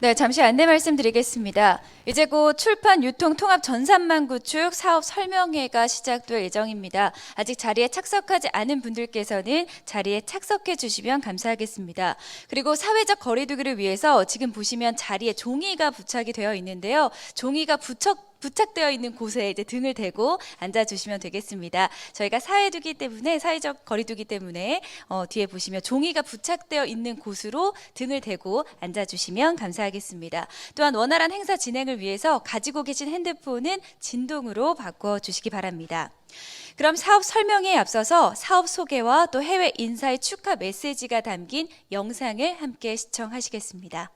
네, 잠시 안내 말씀드리겠습니다. 이제 곧 출판 유통 통합 전산망 구축 사업 설명회가 시작될 예정입니다. 아직 자리에 착석하지 않은 분들께서는 자리에 착석해 주시면 감사하겠습니다. 그리고 사회적 거리두기를 위해서 지금 보시면 자리에 종이가 부착이 되어 있는데요. 종이가 부착되어 있는 곳에 이제 등을 대고 앉아주시면 되겠습니다. 저희가 사회적 거리두기 때문에 뒤에 보시면 종이가 부착되어 있는 곳으로 등을 대고 앉아주시면 감사하겠습니다. 또한 원활한 행사 진행을 위해서 가지고 계신 핸드폰은 진동으로 바꿔주시기 바랍니다. 그럼 사업 설명회에 앞서서 사업 소개와 또 해외 인사의 축하 메시지가 담긴 영상을 함께 시청하시겠습니다.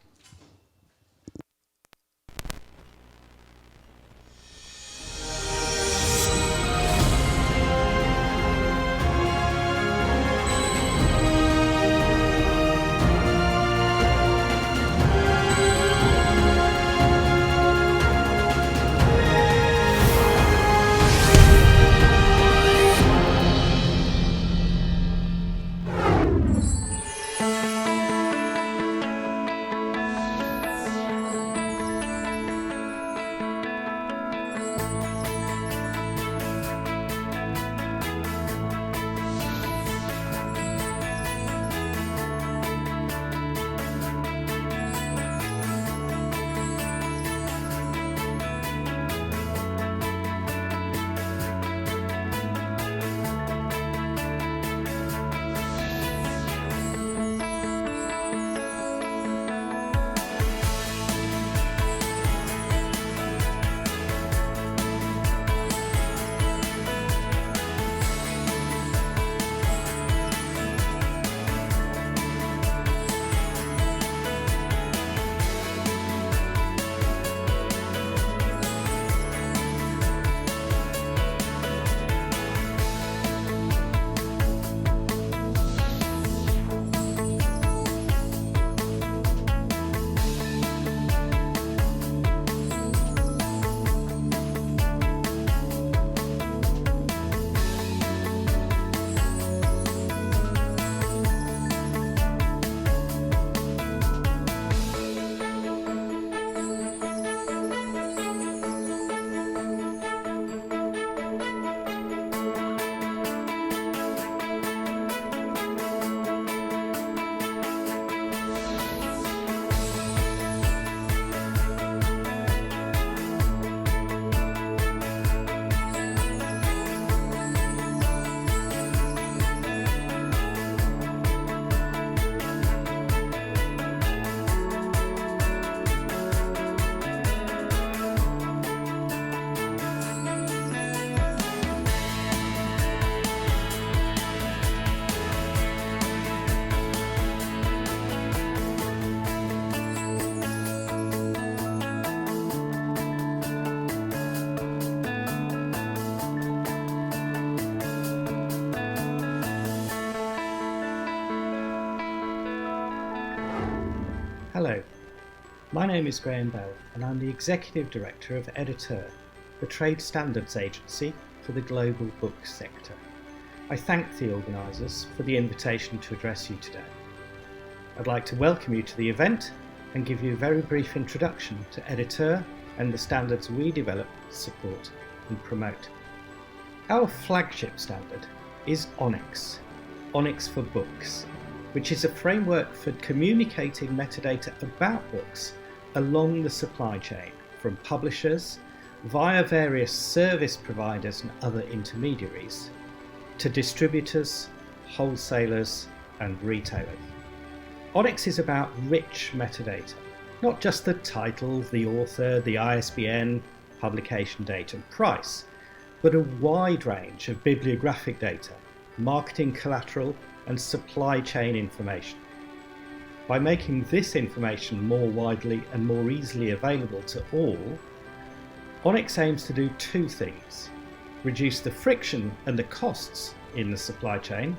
Hello, my name is Graham Bell and I'm the Executive Director of Editeur, the trade standards agency for the global book sector. I thank the organisers for the invitation to address you today. I'd like to welcome you to the event and give you a very brief introduction to Editeur and the standards we develop, support and promote. Our flagship standard is ONIX, ONIX for Books, which is a framework for communicating metadata about books along the supply chain, from publishers via various service providers and other intermediaries to distributors, wholesalers and retailers. ONIX is about rich metadata, not just the title, the author, the ISBN, publication date and price, but a wide range of bibliographic data, marketing collateral and supply chain information. By making this information more widely and more easily available to all, ONIX aims to do two things: reduce the friction and the costs in the supply chain,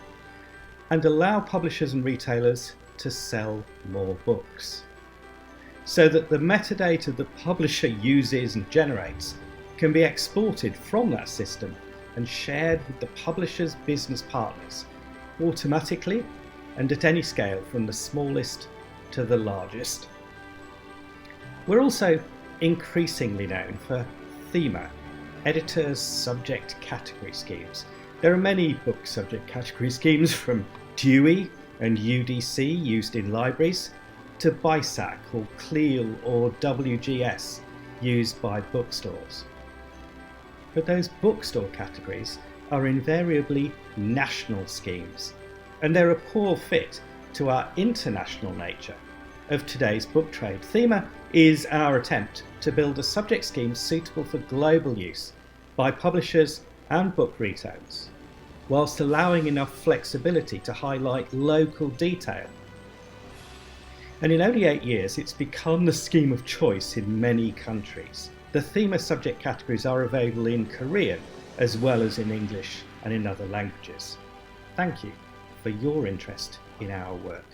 and allow publishers and retailers to sell more books, so that the metadata the publisher uses and generates can be exported from that system and shared with the publisher's business partners automatically and at any scale, from the smallest to the largest. We're also increasingly known for THEMA, Editor's Subject Category Schemes. There are many book subject category schemes, from Dewey and UDC used in libraries to BISAC or CLEAL or WGS used by bookstores. But those bookstore categories are invariably national schemes, and they're a poor fit to our international nature of today's book trade. THEMA is our attempt to build a subject scheme suitable for global use by publishers and book retailers, whilst allowing enough flexibility to highlight local detail. And in only 8 years, it's become the scheme of choice in many countries. The THEMA subject categories are available in Korean as well as in English and in other languages. Thank you for your interest in our work.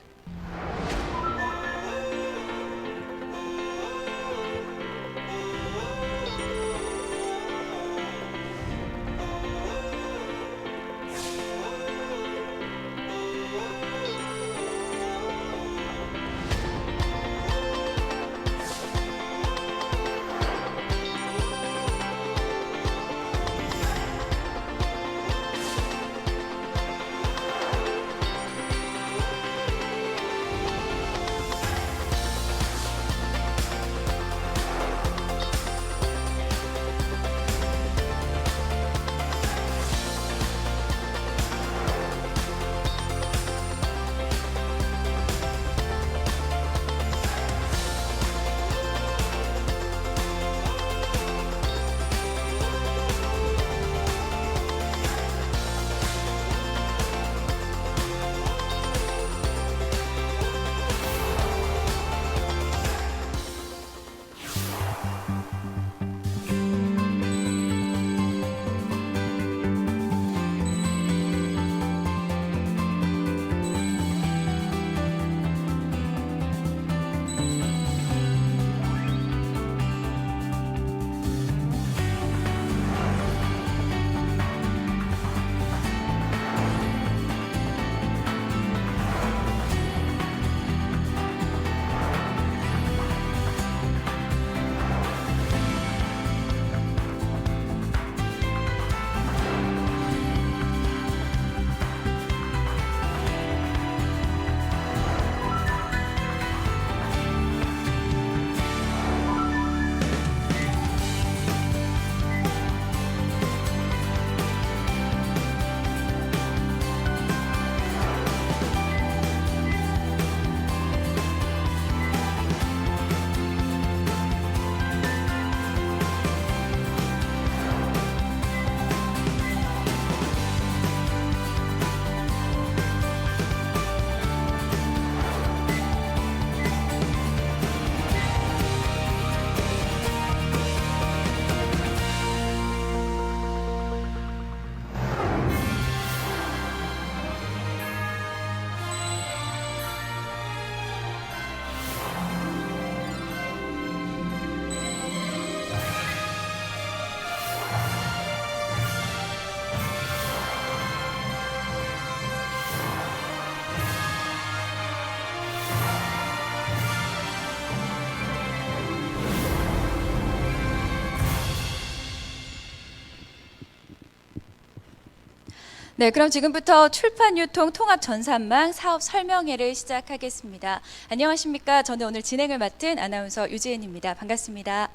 네, 그럼 지금부터 출판유통 통합전산망 사업 설명회를 시작하겠습니다. 안녕하십니까? 저는 오늘 진행을 맡은 아나운서 유지은입니다. 반갑습니다.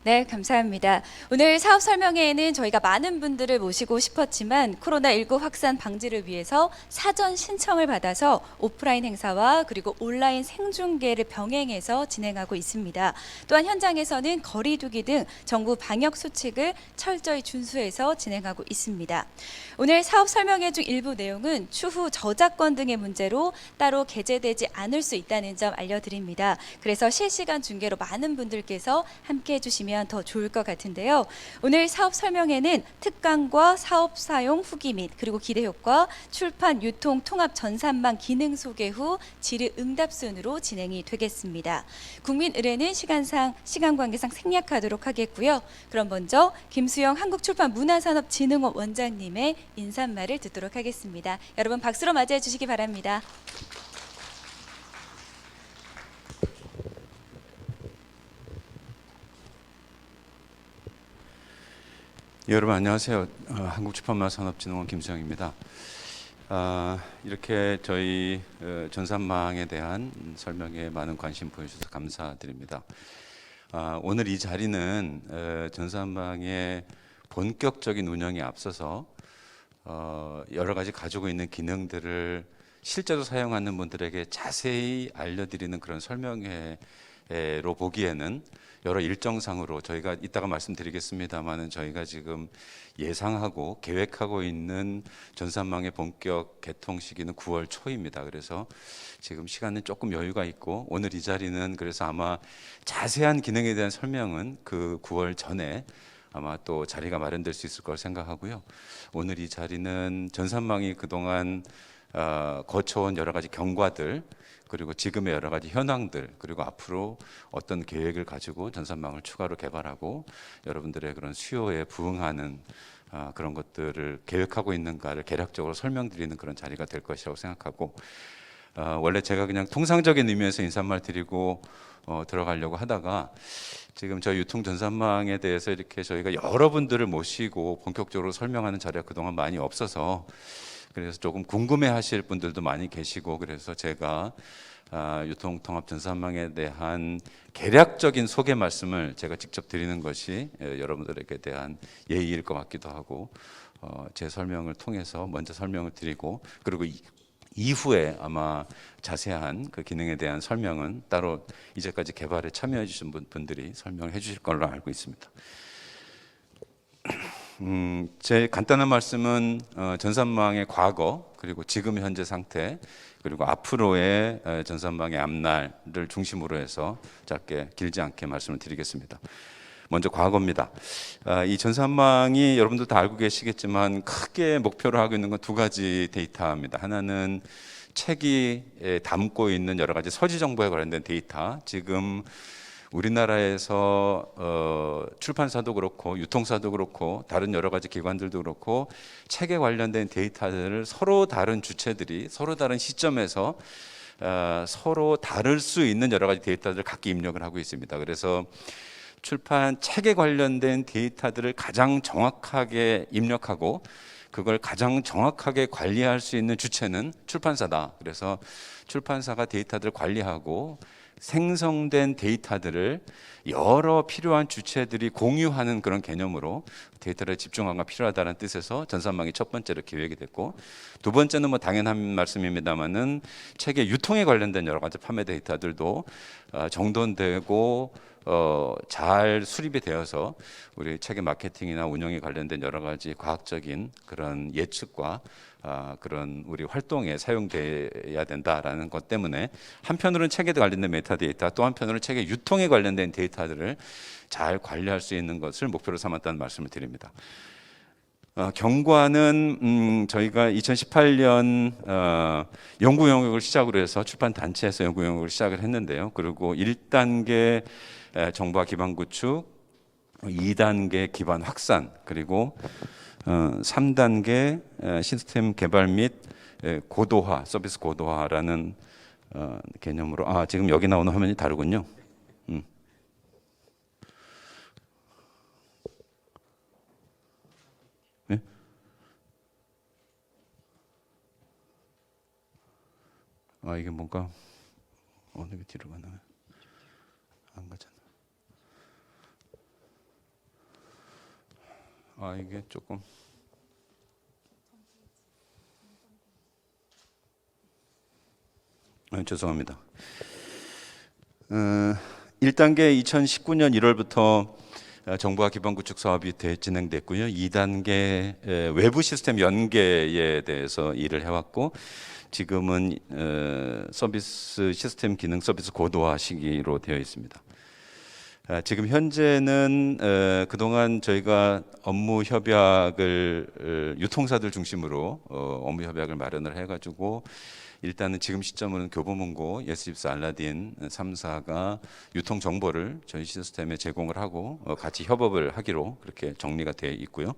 네, 감사합니다. 오늘 사업 설명회에는 저희가 많은 분들을 모시고 싶었지만 코로나19 확산 방지를 위해서 사전 신청을 받아서 오프라인 행사와 그리고 온라인 생중계를 병행해서 진행하고 있습니다. 또한 현장에서는 거리 두기 등 정부 방역 수칙을 철저히 준수해서 진행하고 있습니다. 오늘 사업 설명회 중 일부 내용은 추후 저작권 등의 문제로 따로 게재되지 않을 수 있다는 점 알려드립니다. 그래서 실시간 중계로 많은 분들께서 함께해 주시면 더 좋을 것 같은데요. 오늘 사업 설명회는 특강과 사업 사용 후기 및 그리고 기대 효과, 출판 유통 통합 전산망 기능 소개 후 질의 응답 순으로 진행이 되겠습니다. 국민 의뢰는 시간 관계상 생략하도록 하겠고요. 그럼 먼저 김수영 한국출판문화산업진흥원 원장님의 인사말을 듣도록 하겠습니다. 여러분 박수로 맞이해 주시기 바랍니다. 여러분 안녕하세요. 한국출판문화산업진흥원 김수영입니다. 이렇게 저희 전산망에 대한 설명에 많은 관심 보여주셔서 감사드립니다. 오늘 이 자리는 전산망의 본격적인 운영에 앞서서 여러 가지 가지고 있는 기능들을 실제로 사용하는 분들에게 자세히 알려드리는 그런 설명회로 보기에는 여러 일정상으로 저희가 이따가 말씀드리겠습니다만은 저희가 지금 예상하고 계획하고 있는 전산망의 본격 개통 시기는 9월 초입니다. 그래서 지금 시간은 조금 여유가 있고 오늘 이 자리는 그래서 아마 자세한 기능에 대한 설명은 그 9월 전에 아마 또 자리가 마련될 수 있을 걸 생각하고요. 오늘 이 자리는 전산망이 그동안 거쳐온 여러 가지 경과들 그리고 지금의 여러 가지 현황들 그리고 앞으로 어떤 계획을 가지고 전산망을 추가로 개발하고 여러분들의 그런 수요에 부응하는 그런 것들을 계획하고 있는가를 개략적으로 설명드리는 그런 자리가 될 것이라고 생각하고 원래 제가 그냥 통상적인 의미에서 인사말 드리고 들어가려고 하다가 지금 저희 유통 전산망에 대해서 이렇게 저희가 여러분들을 모시고 본격적으로 설명하는 자리가 그동안 많이 없어서 그래서 조금 궁금해하실 분들도 많이 계시고 그래서 제가 유통통합 전산망에 대한 개략적인 소개 말씀을 제가 직접 드리는 것이 여러분들에게 대한 예의일 것 같기도 하고 제 설명을 통해서 먼저 설명을 드리고 그리고 이후에 아마 자세한 그 기능에 대한 설명은 따로 이제까지 개발에 참여해 주신 분들이 설명을 해 주실 걸로 알고 있습니다. 제 간단한 말씀은 전산망의 과거 그리고 지금 현재 상태 그리고 앞으로의 전산망의 앞날을 중심으로 해서 짧게 길지 않게 말씀을 드리겠습니다. 먼저 과거입니다. 이 전산망이 여러분들 다 알고 계시겠지만 크게 목표로 하고 있는 건 두 가지 데이터입니다. 하나는 책이 담고 있는 여러 가지 서지 정보에 관련된 데이터 지금 우리나라에서 출판사도 그렇고 유통사도 그렇고 다른 여러 가지 기관들도 그렇고 책에 관련된 데이터들을 서로 다른 주체들이 서로 다른 시점에서 서로 다를 수 있는 여러 가지 데이터들을 각기 입력을 하고 있습니다. 그래서 출판 책에 관련된 데이터들을 가장 정확하게 입력하고 그걸 가장 정확하게 관리할 수 있는 주체는 출판사다. 그래서 출판사가 데이터들을 관리하고 생성된 데이터들을 여러 필요한 주체들이 공유하는 그런 개념으로 데이터를 집중화가 필요하다는 뜻에서 전산망이 첫 번째로 기획이 됐고 두 번째는 뭐 당연한 말씀입니다만은 책의 유통에 관련된 여러 가지 판매 데이터들도 정돈되고 잘 수립이 되어서 우리 책의 마케팅이나 운영에 관련된 여러 가지 과학적인 그런 예측과 그런 우리 활동에 사용돼야 된다라는 것 때문에 한편으로는 책에 관련된 메타데이터 또 한편으로는 책의 유통에 관련된 데이터들을 잘 관리할 수 있는 것을 목표로 삼았다는 말씀을 드립니다. 경과는 저희가 2018년 연구 영역을 시작으로 해서 출판 단체에서 연구 영역을 시작을 했는데요. 그리고 1단계 정보화 기반 구축, 2단계 기반 확산, 그리고 3단계 시스템 개발 및 고도화, 서비스 고도화라는 개념으로 지금 여기 나오는 화면이 다르군요. 네? 이게 뭔가 어느 게 뒤로 가나요? 안 가잖아. 이게 조금 죄송합니다. 1단계 2019년 1월부터 정보화 기반 구축 사업이 진행됐고요. 2단계 외부 시스템 연계에 대해서 일을 해왔고 지금은 서비스 시스템 기능 서비스 고도화 시기로 되어 있습니다. 지금 현재는 그동안 저희가 업무 협약을 유통사들 중심으로 업무 협약을 마련을 해가지고 일단은 지금 시점으로는 교보문고, 예스집스, 알라딘 3사가 유통 정보를 저희 시스템에 제공을 하고 같이 협업을 하기로 그렇게 정리가 되어 있고요.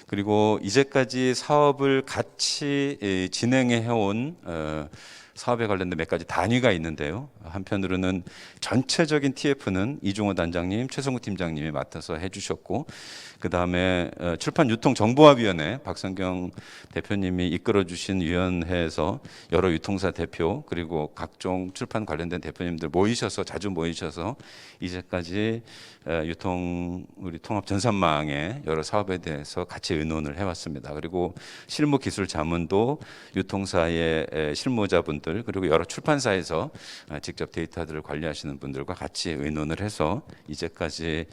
그리고 이제까지 사업을 같이 진행해 온 사업에 관련된 몇 가지 단위가 있는데요. 한편으로는 전체적인 TF는 이중호 단장님, 최성구 팀장님이 맡아서 해주셨고, 그 다음에 출판유통정보화위원회 박성경 대표님이 이끌어주신 위원회에서 여러 유통사 대표 그리고 각종 출판 관련된 대표님들 모이셔서 자주 모이셔서 이제까지 우리 통합 전산망의 여러 사업에 대해서 같이 의논을 해왔습니다. 그리고 실무기술 자문도 유통사의 실무자분들 그리고 여러 출판사에서 직접 데이터들을 관리하시는 분들과 같이 의논을 해서 이제까지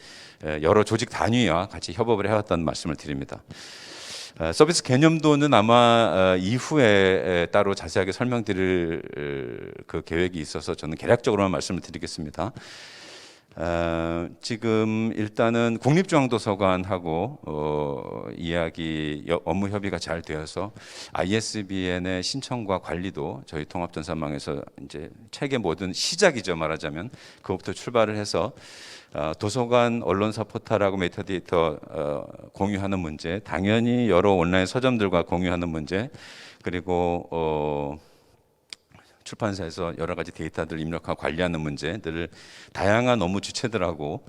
여러 조직 단위와 같이 협업을 해왔다는 말씀을 드립니다. 서비스 개념도는 아마 이후에 따로 자세하게 설명드릴 그 계획이 있어서 저는 개략적으로만 말씀을 드리겠습니다. 지금 일단은 국립중앙도서관하고 이야기 업무 협의가 잘 되어서 ISBN의 신청과 관리도 저희 통합전산망에서 이제 책의 모든 시작이죠, 말하자면 그것부터 출발을 해서 도서관 언론사 포탈하고 메타데이터 공유하는 문제, 당연히 여러 온라인 서점들과 공유하는 문제, 그리고 출판사에서 여러 가지 데이터들을 입력하고 관리하는 문제들을 다양한 업무 주체들하고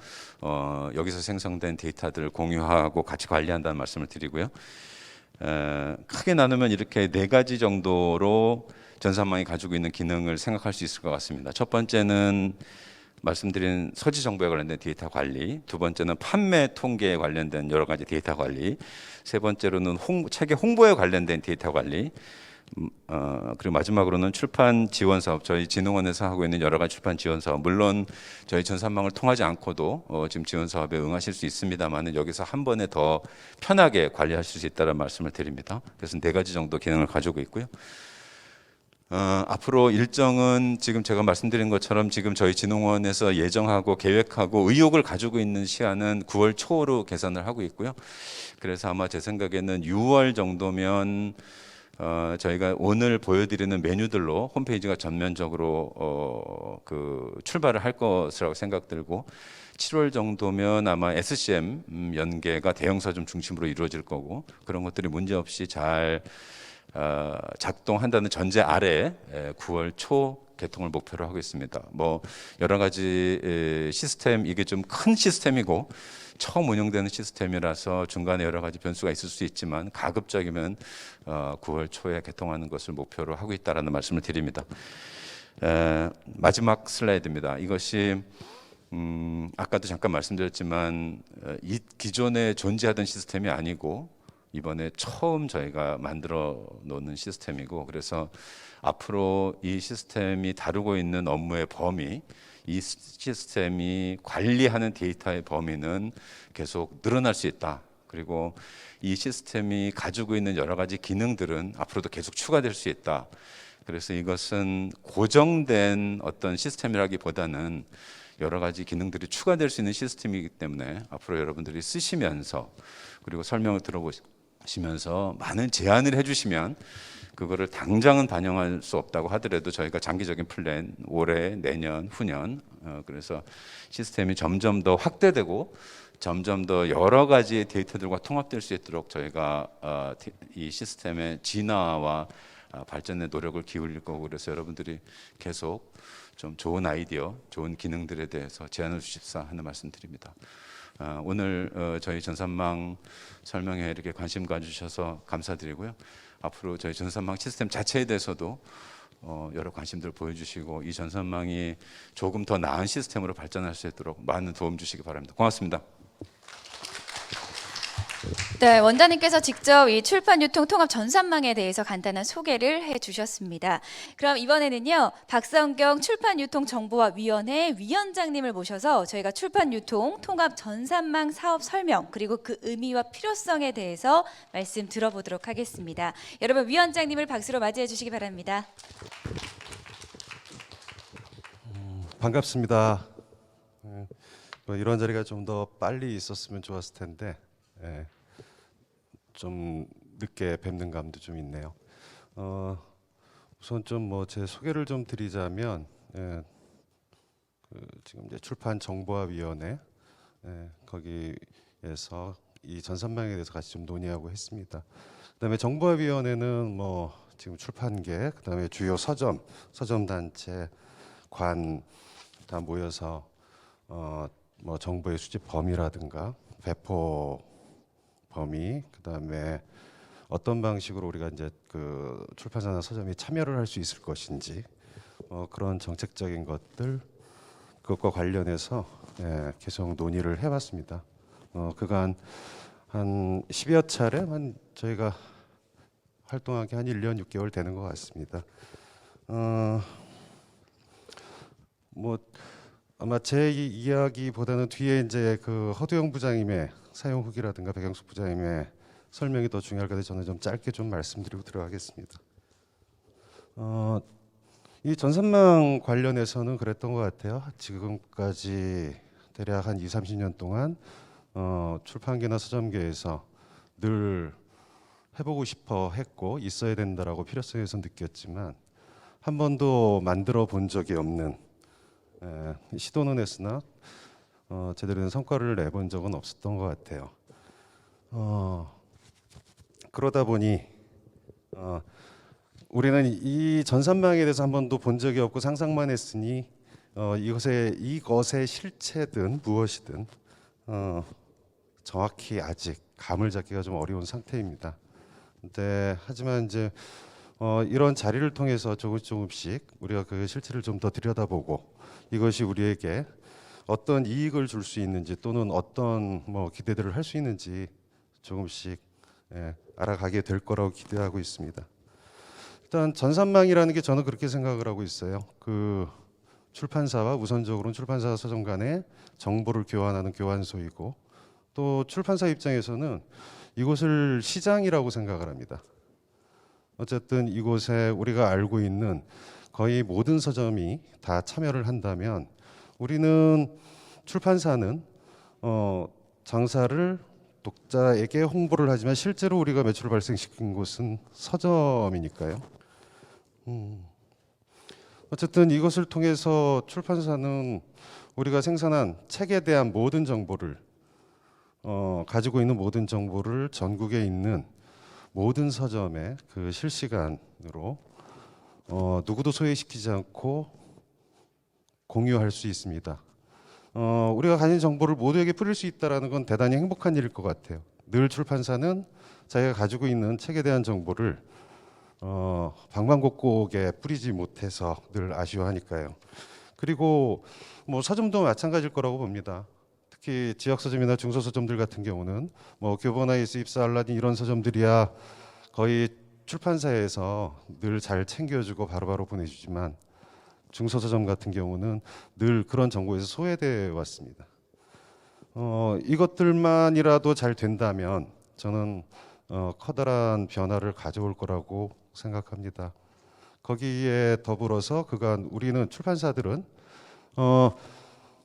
여기서 생성된 데이터들을 공유하고 같이 관리한다는 말씀을 드리고요. 크게 나누면 이렇게 4가지 정도로 전산망이 가지고 있는 기능을 생각할 수 있을 것 같습니다. 첫 번째는 말씀드린 서지 정보에 관련된 데이터 관리, 두 번째는 판매 통계에 관련된 여러 가지 데이터 관리, 세 번째로는 책의 홍보에 관련된 데이터 관리, 그리고 마지막으로는 출판 지원 사업, 저희 진흥원에서 하고 있는 여러 가지 출판 지원 사업, 물론 저희 전산망을 통하지 않고도 지금 지원 사업에 응하실 수 있습니다만 여기서 한 번에 더 편하게 관리하실 수 있다는 말씀을 드립니다. 그래서 4가지 정도 기능을 가지고 있고요. 앞으로 일정은 지금 제가 말씀드린 것처럼 지금 저희 진흥원에서 예정하고 계획하고 의욕을 가지고 있는 시한은 9월 초로 계산을 하고 있고요. 그래서 아마 제 생각에는 6월 정도면 저희가 오늘 보여드리는 메뉴들로 홈페이지가 전면적으로 출발을 할 것이라고 생각들고 7월 정도면 아마 SCM 연계가 대형 서점 중심으로 이루어질 거고 그런 것들이 문제없이 잘 작동한다는 전제 아래 9월 초 개통을 목표로 하고 있습니다. 뭐 여러 가지 시스템, 이게 좀 큰 시스템이고 처음 운영되는 시스템이라서 중간에 여러 가지 변수가 있을 수 있지만 가급적이면 9월 초에 개통하는 것을 목표로 하고 있다라는 말씀을 드립니다. 마지막 슬라이드입니다. 이것이 아까도 잠깐 말씀드렸지만 이 기존에 존재하던 시스템이 아니고 이번에 처음 저희가 만들어 놓는 시스템이고, 그래서 앞으로 이 시스템이 다루고 있는 업무의 범위, 이 시스템이 관리하는 데이터의 범위는 계속 늘어날 수 있다. 그리고 이 시스템이 가지고 있는 여러 가지 기능들은 앞으로도 계속 추가될 수 있다. 그래서 이것은 고정된 어떤 시스템이라기보다는 여러 가지 기능들이 추가될 수 있는 시스템이기 때문에 앞으로 여러분들이 쓰시면서 그리고 설명을 들어보시면서 많은 제안을 해주시면 그거를 당장은 반영할 수 없다고 하더라도 저희가 장기적인 플랜, 올해, 내년, 후년, 그래서 시스템이 점점 더 확대되고 점점 더 여러 가지의 데이터들과 통합될 수 있도록 저희가 이 시스템의 진화와 발전에 노력을 기울일 거고, 그래서 여러분들이 계속 좀 좋은 아이디어, 좋은 기능들에 대해서 제안을 주십사 하는 말씀드립니다. 오늘 저희 전산망 설명에 이렇게 관심 가주셔서 감사드리고요. 앞으로 저희 전산망 시스템 자체에 대해서도 여러 관심들 보여주시고 이 전산망이 조금 더 나은 시스템으로 발전할 수 있도록 많은 도움 주시기 바랍니다. 고맙습니다. 네, 원장님께서 직접 이 출판 유통 통합 전산망에 대해서 간단한 소개를 해주셨습니다. 그럼 이번에는요, 박성경 출판 유통 정보화 위원회 위원장님을 모셔서 저희가 출판 유통 통합 전산망 사업 설명 그리고 그 의미와 필요성에 대해서 말씀 들어보도록 하겠습니다. 여러분 위원장님을 박수로 맞이해 주시기 바랍니다. 반갑습니다. 이런 자리가 좀 더 빨리 있었으면 좋았을 텐데 좀 늦게 뵙는 감도 좀 있네요. 우선 좀 제 소개를 좀 드리자면 지금 이제 출판 정보화위원회 거기에서 이 전산망에 대해서 같이 좀 논의하고 했습니다. 그다음에 정보화위원회는 지금 출판계, 그다음에 주요 서점 단체, 관 다 모여서 뭐 정보의 수집 범위라든가 배포 범위, 그다음에 어떤 방식으로 우리가 이제 그 출판사나 서점이 참여를 할 수 있을 것인지 그런 정책적인 것들 그것과 관련해서 계속 논의를 해봤습니다. 그간 한 10여 차례 저희가 활동하기 한 1년 6개월 되는 것 같습니다. 뭐 아마 제 이야기보다는 뒤에 이제 그 허두영 부장님의 사용 후기라든가 백영숙 부장님의 설명이 더 중요할 것 같아서 저는 좀 짧게 좀 말씀드리고 들어가겠습니다. 이 전산망 관련해서는 그랬던 것 같아요. 지금까지 대략 한 20, 30년 동안 출판계나 서점계에서 늘 해보고 싶어 했고 있어야 된다라고 필요성에서 느꼈지만 한 번도 만들어 본 적이 없는 시도는 했으나 제대로 된 성과를 내본 적은 없었던 것 같아요. 그러다 보니 우리는 이 전산망에 대해서 한 번도 본 적이 없고 상상만 했으니 이것의 실체든 무엇이든 정확히 아직 감을 잡기가 좀 어려운 상태입니다. 근데 하지만 이제 이런 자리를 통해서 조금씩 우리가 그 실체를 좀 더 들여다보고 이것이 우리에게 어떤 이익을 줄 수 있는지 또는 어떤 뭐 기대들을 할 수 있는지 조금씩 알아가게 될 거라고 기대하고 있습니다. 일단 전산망이라는 게 저는 그렇게 생각을 하고 있어요. 그 출판사와 우선적으로는 출판사와 서점 간에 정보를 교환하는 교환소이고 또 출판사 입장에서는 이곳을 시장이라고 생각을 합니다. 어쨌든 이곳에 우리가 알고 있는 거의 모든 서점이 다 참여를 한다면 우리는 출판사는 장사를 독자에게 홍보를 하지만 실제로 우리가 매출을 발생시킨 곳은 서점이니까요. 어쨌든 이것을 통해서 출판사는 우리가 생산한 책에 대한 모든 정보를 가지고 있는 모든 정보를 전국에 있는 모든 서점에 그 실시간으로 누구도 소외시키지 않고 공유할 수 있습니다. 우리가 가진 정보를 모두에게 뿌릴 수 있다는 건 대단히 행복한 일일 것 같아요. 늘 출판사는 자기가 가지고 있는 책에 대한 정보를 방방곡곡에 뿌리지 못해서 늘 아쉬워하니까요. 그리고 뭐 서점도 마찬가지일 거라고 봅니다. 특히 지역 서점이나 중소 서점들 같은 경우는 뭐 교보나이스, 입사, 알라딘 이런 서점들이야 거의 출판사에서 늘 잘 챙겨주고 바로바로 보내주지만 중소서점 같은 경우는 늘 그런 정보에서 소외되어 왔습니다. 이것들만이라도 잘 된다면 저는 커다란 변화를 가져올 거라고 생각합니다. 거기에 더불어서 그간 우리는 출판사들은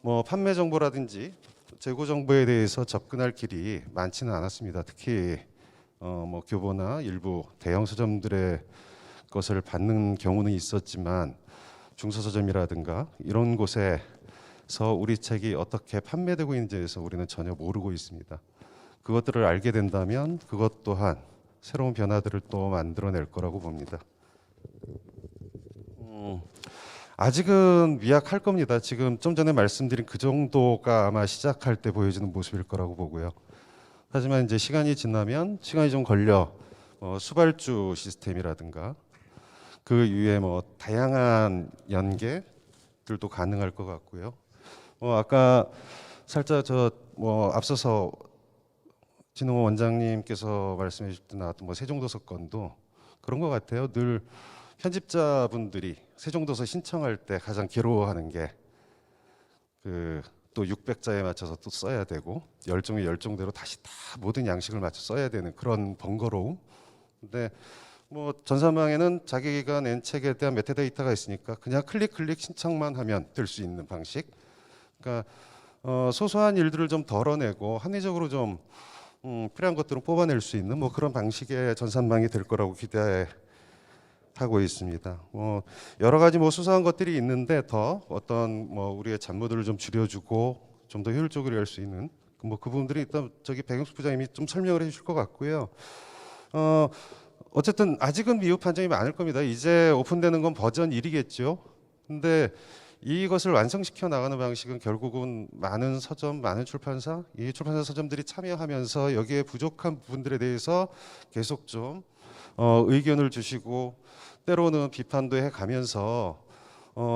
뭐 판매 정보라든지 재고 정보에 대해서 접근할 길이 많지는 않았습니다. 특히 뭐 교보나 일부 대형 서점들의 것을 받는 경우는 있었지만 중소서점이라든가 이런 곳에서 우리 책이 어떻게 판매되고 있는지에 대해서 우리는 전혀 모르고 있습니다. 그것들을 알게 된다면 그것 또한 새로운 변화들을 또 만들어낼 거라고 봅니다. 아직은 미약할 겁니다. 지금 좀 전에 말씀드린 그 정도가 아마 시작할 때 보여지는 모습일 거라고 보고요. 하지만 이제 시간이 지나면 시간이 좀 걸려 수발주 시스템이라든가 그 이후에 뭐 다양한 연계들도 가능할 것 같고요. 아까 살짝 앞서서 진홍호 원장님께서 말씀해 주실 때 나왔던 뭐 세종도서 건도 그런 것 같아요. 늘 편집자분들이 세종도서 신청할 때 가장 괴로워하는 게 또 600자에 맞춰서 또 써야 되고 열종의 열종대로 다시 다 모든 양식을 맞춰 써야 되는 그런 번거로움. 근데 뭐 전산망에는 자기가 낸 책에 대한 메타데이터가 있으니까 그냥 클릭 신청만 하면 될 수 있는 방식. 그러니까 소소한 일들을 좀 덜어내고 합리적으로 좀 필요한 것들은 뽑아낼 수 있는 뭐 그런 방식의 전산망이 될 거라고 기대하고 있습니다. 여러 가지 뭐 수사한 것들이 있는데 더 어떤 뭐 우리의 잡무들을 좀 줄여주고 좀 더 효율적으로 할 수 있는 뭐 그 부분들이 일단 저기 백영숙 부장님이 좀 설명을 해주실 것 같고요. 어쨌든 아직은 미흡 판정이 많을 겁니다. 이제 오픈되는 건 버전 1이겠죠. 근데 이것을 완성시켜 나가는 방식은 결국은 많은 서점, 많은 출판사, 이 출판사 서점들이 참여하면서 여기에 부족한 부분들에 대해서 계속 좀 의견을 주시고 때로는 비판도 해가면서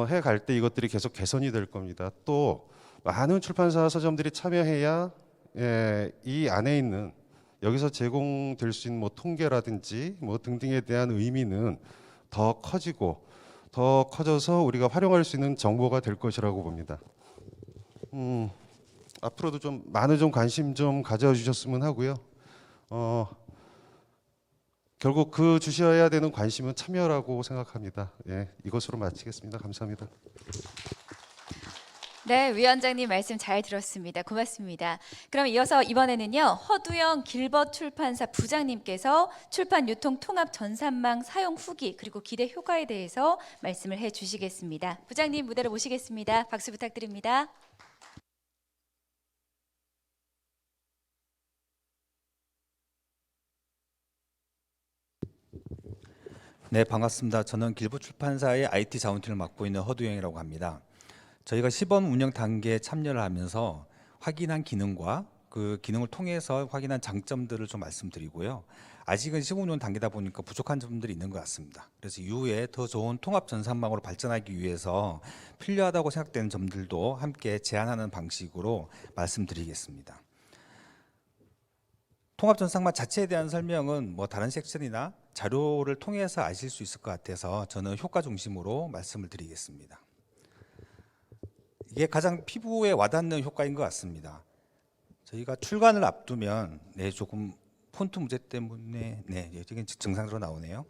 해갈 때 이것들이 계속 개선이 될 겁니다. 또 많은 출판사 서점들이 참여해야 이 안에 있는 여기서 제공될 수 있는 뭐 통계라든지 뭐 등등에 대한 의미는 더 커지고 더 커져서 우리가 활용할 수 있는 정보가 될 것이라고 봅니다. 앞으로도 좀 많은 좀 관심 좀 가져주셨으면 하고요. 결국 그 주셔야 되는 관심은 참여라고 생각합니다. 예, 이것으로 마치겠습니다. 감사합니다. 네, 위원장님 말씀 잘 들었습니다. 고맙습니다. 그럼 이어서 이번에는요, 허두영 길벗 출판사 부장님께서 출판 유통 통합 전산망 사용 후기 그리고 기대 효과에 대해서 말씀을 해주시겠습니다. 부장님 무대로 모시겠습니다. 박수 부탁드립니다. 네, 반갑습니다. 저는 길벗 출판사의 IT 자원팀을 맡고 있는 허두영이라고 합니다. 저희가 시범 운영 단계에 참여를 하면서 확인한 기능과 그 기능을 통해서 확인한 장점들을 좀 말씀드리고요. 아직은 시범 운영 단계다 보니까 부족한 점들이 있는 것 같습니다. 그래서 이후에 더 좋은 통합 전산망으로 발전하기 위해서 필요하다고 생각되는 점들도 함께 제안하는 방식으로 말씀드리겠습니다. 통합 전산망 자체에 대한 설명은 뭐 다른 섹션이나 자료를 통해서 아실 수 있을 것 같아서 저는 효과 중심으로 말씀을 드리겠습니다. 이게 가장 피부에 와닿는 효과인 것 같습니다. 저희가 출간을 앞두면 조금 폰트 문제 때문에 이게 정상적으로 나오네요.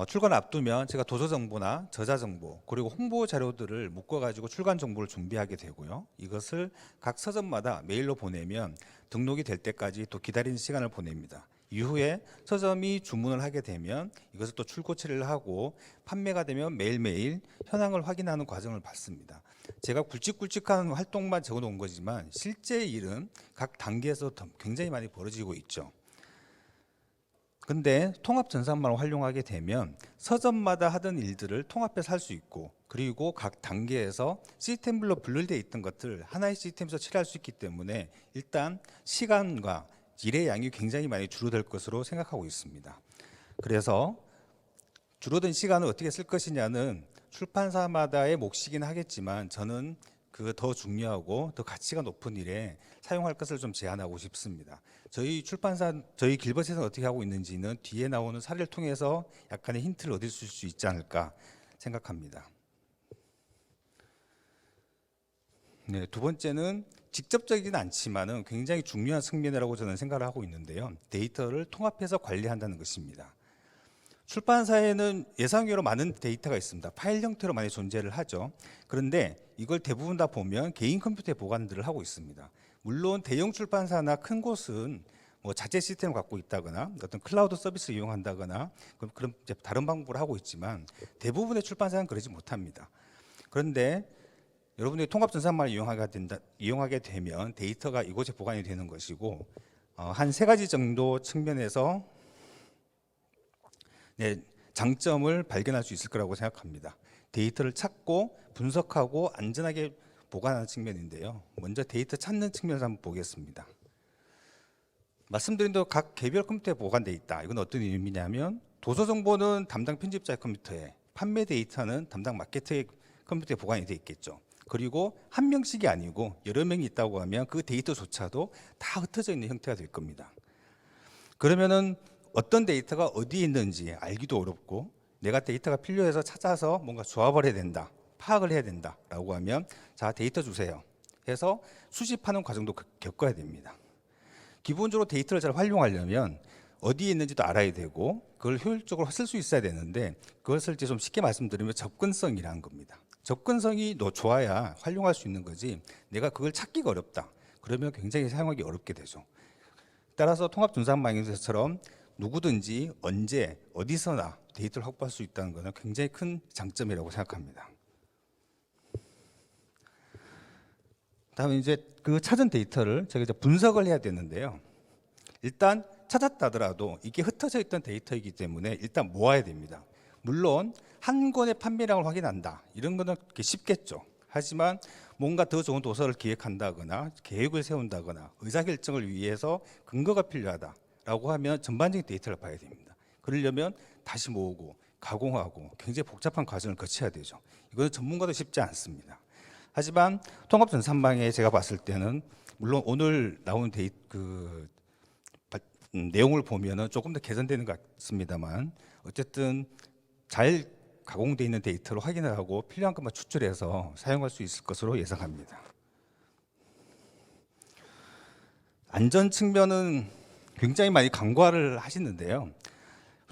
출간을 앞두면 제가 도서 정보나 저자 정보 그리고 홍보 자료들을 묶어가지고 출간 정보를 준비하게 되고요. 이것을 각 서점마다 메일로 보내면 등록이 될 때까지 또 기다리는 시간을 보냅니다. 이후에 서점이 주문을 하게 되면 이것을 또 출고 처리를 하고 판매가 되면 매일매일 현황을 확인하는 과정을 받습니다. 제가 굵직굵직한 활동만 적어 놓은 거지만 실제 일은 각 단계에서 굉장히 많이 벌어지고 있죠. 근데 통합 전산망을 활용하게 되면 서점마다 하던 일들을 통합해서 할 수 있고 그리고 각 단계에서 시스템별로 분류되어 있던 것들 하나의 시스템에서 처리할 수 있기 때문에 일단 시간과 일의 양이 굉장히 많이 줄어들 것으로 생각하고 있습니다. 그래서 줄어든 시간을 어떻게 쓸 것이냐는 출판사마다의 몫이긴 하겠지만 저는 그 더 중요하고 더 가치가 높은 일에 사용할 것을 좀 제안하고 싶습니다. 저희 출판사, 저희 길벗에서 어떻게 하고 있는지는 뒤에 나오는 사례를 통해서 약간의 힌트를 얻을 수 있지 않을까 생각합니다. 네, 두 번째는 직접적이진 않지만은 굉장히 중요한 측면이라고 저는 생각을 하고 있는데요. 데이터를 통합해서 관리한다는 것입니다. 출판사에는 예상외로 많은 데이터가 있습니다. 파일 형태로 많이 존재를 하죠. 그런데 이걸 대부분 다 보면 개인 컴퓨터에 보관들을 하고 있습니다. 물론 대형 출판사나 큰 곳은 뭐 자체 시스템을 갖고 있다거나 어떤 클라우드 서비스를 이용한다거나 그런 다른 방법을 하고 있지만 대부분의 출판사는 그러지 못합니다. 그런데 여러분들이 통합 전산망을 이용하게 되면 데이터가 이곳에 보관이 되는 것이고 한 세 가지 정도 측면에서 장점을 발견할 수 있을 거라고 생각합니다. 데이터를 찾고 분석하고 안전하게 보관하는 측면인데요. 먼저 데이터 찾는 측면에서 한번 보겠습니다. 말씀드린 대로 각 개별 컴퓨터에 보관되어 있다. 이건 어떤 의미냐면 도서 정보는 담당 편집자의 컴퓨터에, 판매 데이터는 담당 마케터의 컴퓨터에 보관이 되어 있겠죠. 그리고 한 명씩이 아니고 여러 명이 있다고 하면 그 데이터조차도 다 흩어져 있는 형태가 될 겁니다. 그러면은 어떤 데이터가 어디에 있는지 알기도 어렵고 내가 데이터가 필요해서 찾아서 뭔가 조합을 해야 된다, 파악을 해야 된다라고 하면 자 데이터 주세요 해서 수집하는 과정도 겪어야 됩니다. 기본적으로 데이터를 잘 활용하려면 어디에 있는지도 알아야 되고 그걸 효율적으로 쓸 수 있어야 되는데 그것을 이제 좀 쉽게 말씀드리면 접근성이라는 겁니다. 접근성이 좋아야 활용할 수 있는 거지 내가 그걸 찾기가 어렵다 그러면 굉장히 사용하기 어렵게 되죠. 따라서 통합 전산망에서처럼 누구든지 언제 어디서나 데이터를 확보할 수 있다는 것은 굉장히 큰 장점이라고 생각합니다. 다음에 이제 그 찾은 데이터를 제가 이제 분석을 해야 되는데요. 일단 찾았다 하더라도 이게 흩어져 있던 데이터이기 때문에 일단 모아야 됩니다. 물론 한 권의 판매량을 확인한다, 이런 거는 쉽겠죠. 하지만 뭔가 더 좋은 도서를 기획한다거나 계획을 세운다거나 의사결정을 위해서 근거가 필요하다라고 하면 전반적인 데이터를 봐야 됩니다. 그러려면 다시 모으고 가공하고 굉장히 복잡한 과정을 거쳐야 되죠. 이거는 전문가도 쉽지 않습니다. 하지만 통합전산망에 제가 봤을 때는 물론 오늘 나온 내용을 보면은 조금 더 개선되는 것 같습니다만, 어쨌든 잘 가공되어 있는 데이터로 확인을 하고 필요한 것만 추출해서 사용할 수 있을 것으로 예상합니다. 안전 측면은 굉장히 많이 간과를 하시는데요.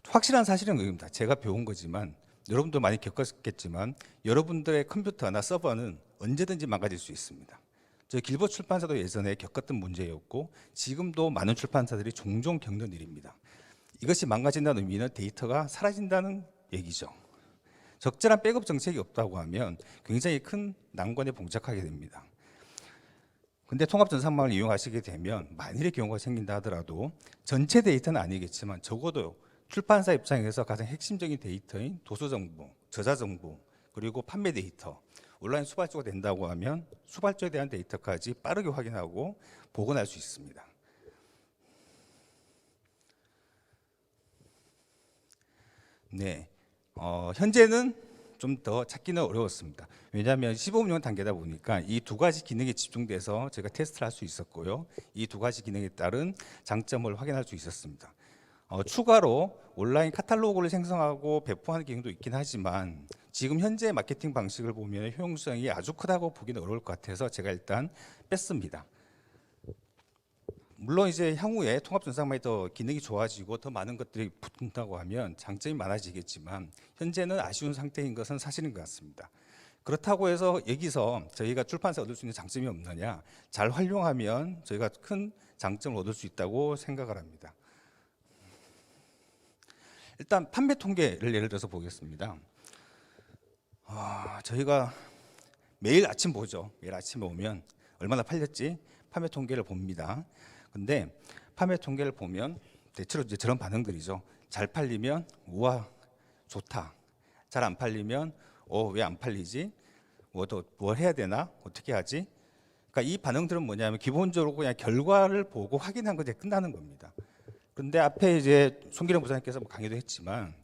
확실한 사실은 이겁니다. 제가 배운 거지만 여러분도 많이 겪었겠지만 여러분들의 컴퓨터나 서버는 언제든지 망가질 수 있습니다. 저희 길보 출판사도 예전에 겪었던 문제였고 지금도 많은 출판사들이 종종 겪는 일입니다. 이것이 망가진다는 의미는 데이터가 사라진다는 얘기죠. 적절한 백업 정책이 없다고 하면 굉장히 큰 난관에 봉착하게 됩니다. 근데 통합전산망을 이용하시게 되면 만일의 경우가 생긴다 하더라도 전체 데이터는 아니겠지만 적어도 출판사 입장에서 가장 핵심적인 데이터인 도서 정보, 저자 정보, 그리고 판매 데이터, 온라인 수발조가 된다고 하면 수발조에 대한 데이터까지 빠르게 확인하고 복원할 수 있습니다. 네, 현재는 좀 더 찾기는 어려웠습니다. 왜냐하면 시범운영 단계다 보니까 이 두 가지 기능에 집중돼서 제가 테스트를 할 수 있었고요. 이 두 가지 기능에 따른 장점을 확인할 수 있었습니다. 추가로 온라인 카탈로그를 생성하고 배포하는 기능도 있긴 하지만 지금 현재 마케팅 방식을 보면 효용성이 아주 크다고 보기는 어려울 것 같아서 제가 일단 뺐습니다. 물론 이제 향후에 통합전산망이 더 기능이 좋아지고 더 많은 것들이 붙는다고 하면 장점이 많아지겠지만 현재는 아쉬운 상태인 것은 사실인 것 같습니다. 그렇다고 해서 여기서 저희가 출판사에 얻을 수 있는 장점이 없느냐, 잘 활용하면 저희가 큰 장점을 얻을 수 있다고 생각을 합니다. 일단 판매 통계를 예를 들어서 보겠습니다. 저희가 매일 아침 보죠. 매일 아침에 오면 얼마나 팔렸지? 판매 통계를 봅니다. 근데 판매 통계를 보면 대체로 이제 저런 반응들이죠. 잘 팔리면 우와 좋다. 잘 안 팔리면 왜 안 팔리지? 뭘 해야 되나? 어떻게 하지? 그러니까 이 반응들은 뭐냐면 기본적으로 그냥 결과를 보고 확인한 것에 끝나는 겁니다. 그런데 앞에 이제 손기령 부사님께서 강의도 했지만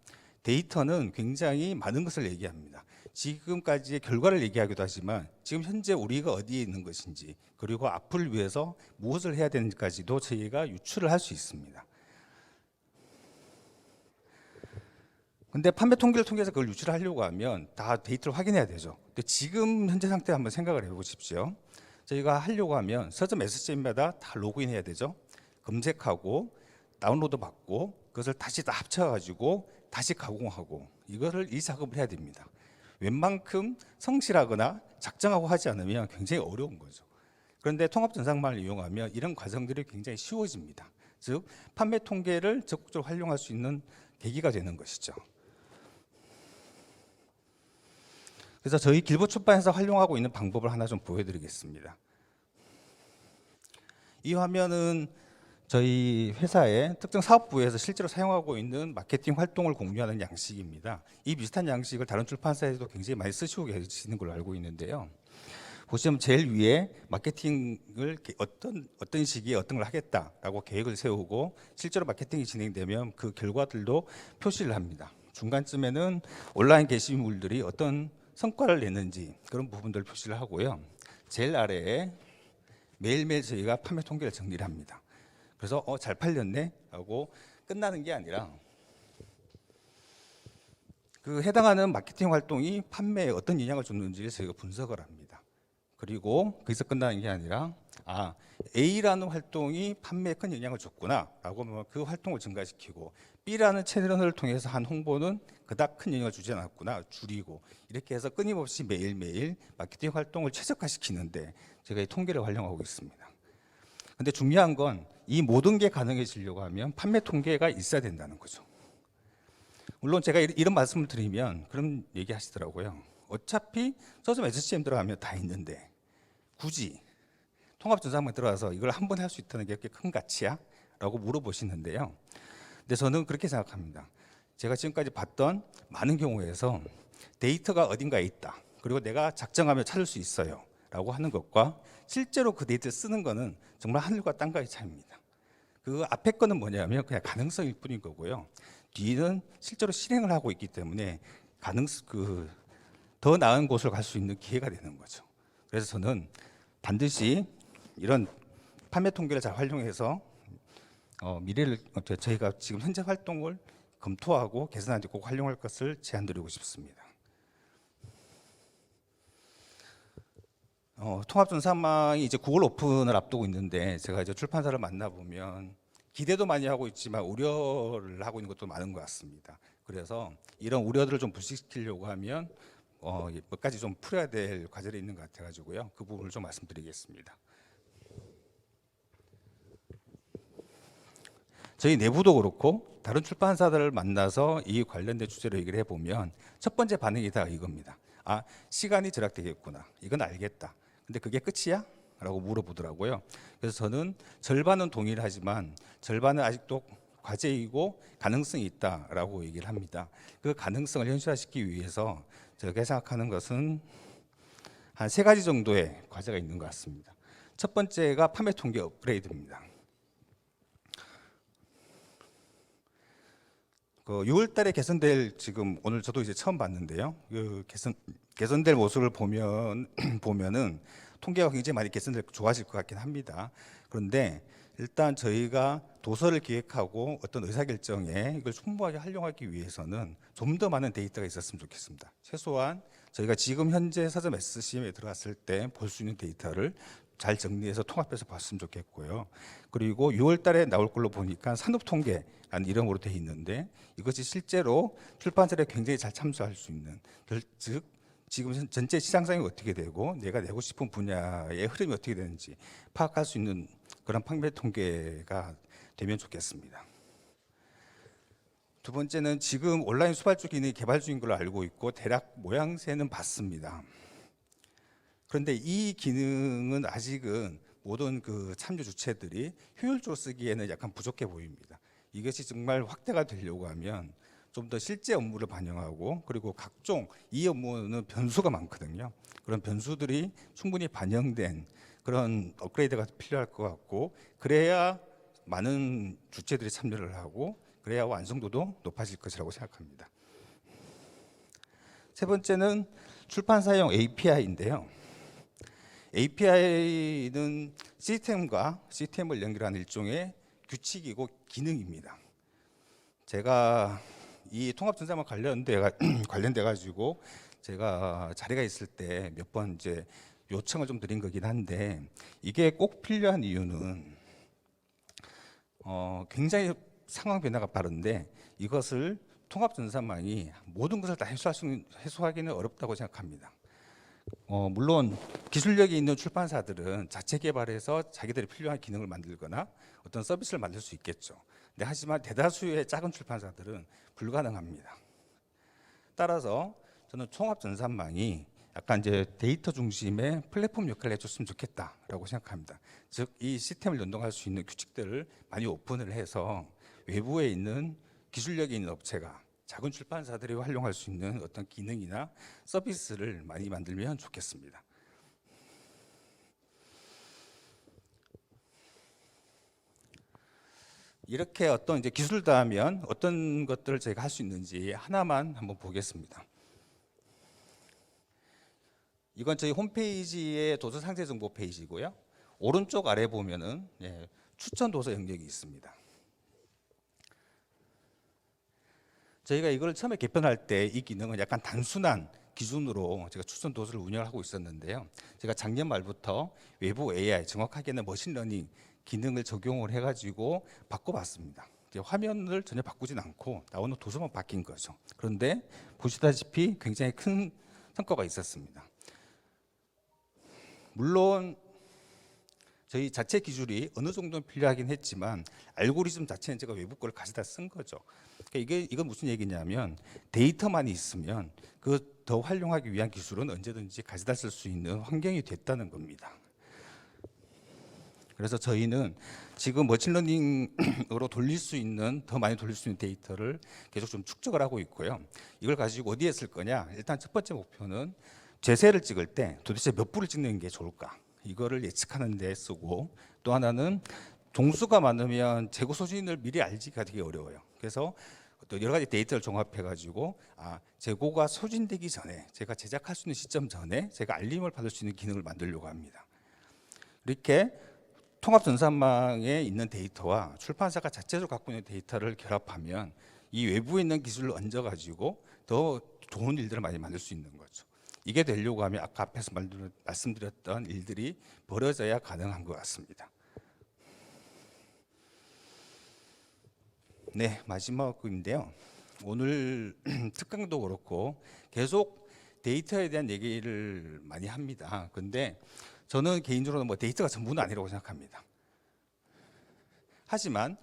데이터는 굉장히 많은 것을 얘기합니다. 지금까지의 결과를 얘기하기도 하지만 지금 현재 우리가 어디에 있는 것인지 그리고 앞을 위해서 무엇을 해야 되는지까지도 저희가 유추를 할 수 있습니다. 근데 판매 통계를 통해서 그걸 유출을 하려고 하면 다 데이터를 확인해야 되죠. 근데 지금 현재 상태 한번 생각을 해보십시오. 저희가 하려고 하면 서점 SCM마다 다 로그인해야 되죠. 검색하고 다운로드 받고 그것을 다시 다 합쳐가지고 다시 가공하고 이 작업을 해야 됩니다. 웬만큼 성실하거나 작정하고 하지 않으면 굉장히 어려운 거죠. 그런데 통합전산망을 이용하면 이런 과정들이 굉장히 쉬워집니다. 즉 판매 통계를 적극적으로 활용할 수 있는 계기가 되는 것이죠. 그래서 저희 길보 출판에서 활용하고 있는 방법을 하나 좀 보여드리겠습니다. 이 화면은 저희 회사의 특정 사업부에서 실제로 사용하고 있는 마케팅 활동을 공유하는 양식입니다. 이 비슷한 양식을 다른 출판사에서도 굉장히 많이 쓰시고 계시는 걸로 알고 있는데요. 보시면 제일 위에 마케팅을 어떤 시기에 어떤 걸 하겠다라고 계획을 세우고 실제로 마케팅이 진행되면 그 결과들도 표시를 합니다. 중간쯤에는 온라인 게시물들이 어떤 성과를 냈는지 그런 부분들을 표시를 하고요. 제일 아래에 매일매일 저희가 판매 통계를 정리를 합니다. 그래서 잘 팔렸네 하고 끝나는 게 아니라 그 해당하는 마케팅 활동이 판매에 어떤 영향을 줬는지를 저희가 분석을 합니다. 그리고 거기서 끝나는 게 아니라 A라는 활동이 판매에 큰 영향을 줬구나 라고 하면 그 활동을 증가시키고 B라는 채널을 통해서 한 홍보는 그닥 큰 영향을 주지 않았구나 줄이고 이렇게 해서 끊임없이 매일매일 마케팅 활동을 최적화시키는데 제가 이 통계를 활용하고 있습니다. 근데 중요한 건 이 모든 게 가능해지려고 하면 판매 통계가 있어야 된다는 거죠. 물론 제가 이런 말씀을 드리면 그런 얘기 하시더라고요. 어차피 서점 SCM 들어가면 다 있는데 굳이 통합전산망 들어가서 이걸 한 번에 할 수 있다는 게 그렇게 큰 가치야? 라고 물어보시는데요. 근데 저는 그렇게 생각합니다. 제가 지금까지 봤던 많은 경우에서 데이터가 어딘가에 있다. 그리고 내가 작정하면 찾을 수 있어요. 라고 하는 것과 실제로 그 데이터를 쓰는 거는 정말 하늘과 땅과의 차이입니다. 그 앞에 거는 뭐냐면 그냥 가능성일 뿐인 거고요. 뒤는 실제로 실행을 하고 있기 때문에 더 나은 곳을 갈 수 있는 기회가 되는 거죠. 그래서 저는 반드시 이런 판매 통계를 잘 활용해서 미래를 저희가 지금 현재 활동을 검토하고 개선하는 데 꼭 활용할 것을 제안드리고 싶습니다. 통합전산망이 이제 9월 오픈을 앞두고 있는데 제가 이제 출판사를 만나보면 기대도 많이 하고 있지만 우려를 하고 있는 것도 많은 것 같습니다. 그래서 이런 우려들을 좀 불식시키려고 하면 몇 가지 좀 풀어야 될 과제가 있는 것 같아가지고요. 그 부분을 좀 말씀드리겠습니다. 저희 내부도 그렇고 다른 출판사들을 만나서 이 관련된 주제로 얘기를 해보면 첫 번째 반응이 다 이겁니다. 아, 시간이 절약되겠구나. 이건 알겠다. 근데 그게 끝이야? 라고 물어보더라고요. 그래서 저는 절반은 동의를 하지만 절반은 아직도 과제이고 가능성이 있다라고 얘기를 합니다. 그 가능성을 현실화시키기 위해서 제가 생각하는 것은 한 3가지 정도의 과제가 있는 것 같습니다. 첫 번째가 판매 통계 업그레이드입니다. 6월 달에 개선될, 지금 오늘 저도 이제 처음 봤는데요. 그 개선될 모습을 보면은 통계가 굉장히 많이 좋아질 것 같긴 합니다. 그런데 일단 저희가 도서를 기획하고 어떤 의사결정에 이걸 충분하게 활용하기 위해서는 좀 더 많은 데이터가 있었으면 좋겠습니다. 최소한 저희가 지금 현재 서점 SCM에 들어갔을 때 볼 수 있는 데이터를 잘 정리해서 통합해서 봤으면 좋겠고요. 그리고 6월 달에 나올 걸로 보니까 산업통계라는 이름으로 되어 있는데 이것이 실제로 출판사에 굉장히 잘 참조할 수 있는, 즉 지금 전체 시장 상황이 어떻게 되고 내가 내고 싶은 분야의 흐름이 어떻게 되는지 파악할 수 있는 그런 판매 통계가 되면 좋겠습니다. 두 번째는 지금 온라인 수발주 기능이 개발 중인 걸로 알고 있고 대략 모양새는 봤습니다. 그런데 이 기능은 아직은 모든 그 참여 주체들이 효율적으로 쓰기에는 약간 부족해 보입니다. 이것이 정말 확대가 되려고 하면 좀 더 실제 업무를 반영하고, 그리고 각종 이 업무는 변수가 많거든요. 그런 변수들이 충분히 반영된 그런 업그레이드가 필요할 것 같고, 그래야 많은 주체들이 참여를 하고 그래야 완성도도 높아질 것이라고 생각합니다. 세 번째는 출판사용 API인데요. API는 시스템과 시스템을 연결하는 일종의 규칙이고 기능입니다. 제가 이 통합전산망 관련돼 가지고 제가 자리가 있을 때 몇 번 이제 요청을 좀 드린 거긴 한데, 이게 꼭 필요한 이유는 굉장히 상황 변화가 빠른데 이것을 통합전산망이 모든 것을 다 해소하기는 어렵다고 생각합니다. 물론 기술력이 있는 출판사들은 자체 개발해서 자기들이 필요한 기능을 만들거나 어떤 서비스를 만들 수 있겠죠. 근데 하지만 대다수의 작은 출판사들은 불가능합니다. 따라서 저는 통합전산망이 약간 이제 데이터 중심의 플랫폼 역할을 해줬으면 좋겠다라고 생각합니다. 즉 이 시스템을 연동할 수 있는 규칙들을 많이 오픈을 해서 외부에 있는 기술력이 있는 업체가, 작은 출판사들이 활용할 수 있는 어떤 기능이나 서비스를 많이 만들면 좋겠습니다. 이렇게 어떤 이제 기술을 더하면 어떤 것들을 저희가 할 수 있는지 하나만 한번 보겠습니다. 이건 저희 홈페이지의 도서 상세 정보 페이지고요. 오른쪽 아래 보면은 추천 도서 영역이 있습니다. 저희가 이걸 처음에 개편할 때 이 기능은 약간 단순한 기준으로 제가 추천 도서를 운영하고 있었는데요. 제가 작년 말부터 외부 AI, 정확하게는 머신러닝 기능을 적용을 해가지고 바꿔봤습니다. 화면을 전혀 바꾸진 않고 나오는 도서만 바뀐 거죠. 그런데 보시다시피 굉장히 큰 성과가 있었습니다. 물론 저희 자체 기술이 어느 정도는 필요하긴 했지만 알고리즘 자체는 제가 외부 걸 가져다 쓴 거죠. 그러니까 이건 무슨 얘기냐면 데이터만 있으면 그 더 활용하기 위한 기술은 언제든지 가져다 쓸 수 있는 환경이 됐다는 겁니다. 그래서 저희는 지금 머신러닝으로 돌릴 수 있는, 더 많이 돌릴 수 있는 데이터를 계속 좀 축적을 하고 있고요. 이걸 가지고 어디에 쓸 거냐? 일단 첫 번째 목표는 제세를 찍을 때 도대체 몇 불을 찍는 게 좋을까? 이거를 예측하는 데 쓰고, 또 하나는 종수가 많으면 재고 소진을 미리 알기가 되게 어려워요. 그래서 또 여러 가지 데이터를 종합해 가지고 재고가 소진되기 전에, 제가 제작할 수 있는 시점 전에 제가 알림을 받을 수 있는 기능을 만들려고 합니다. 이렇게 통합 전산망에 있는 데이터와 출판사가 자체적으로 갖고 있는 데이터를 결합하면 이 외부에 있는 기술을 얹어 가지고 더 좋은 일들을 많이 만들 수 있는 거죠. 이게 되려고 하면 아까 앞에서 말씀드렸던 일들이 벌어져야 가능한 것 같습니다. 네, 마지막인데요. 오늘 특강도 그렇고 계속 데이터에 대한 얘기를 많이 합니다. 근데 저는 개인적으로 뭐 데이터가 전부는 아니라고 생각합니다. 하지만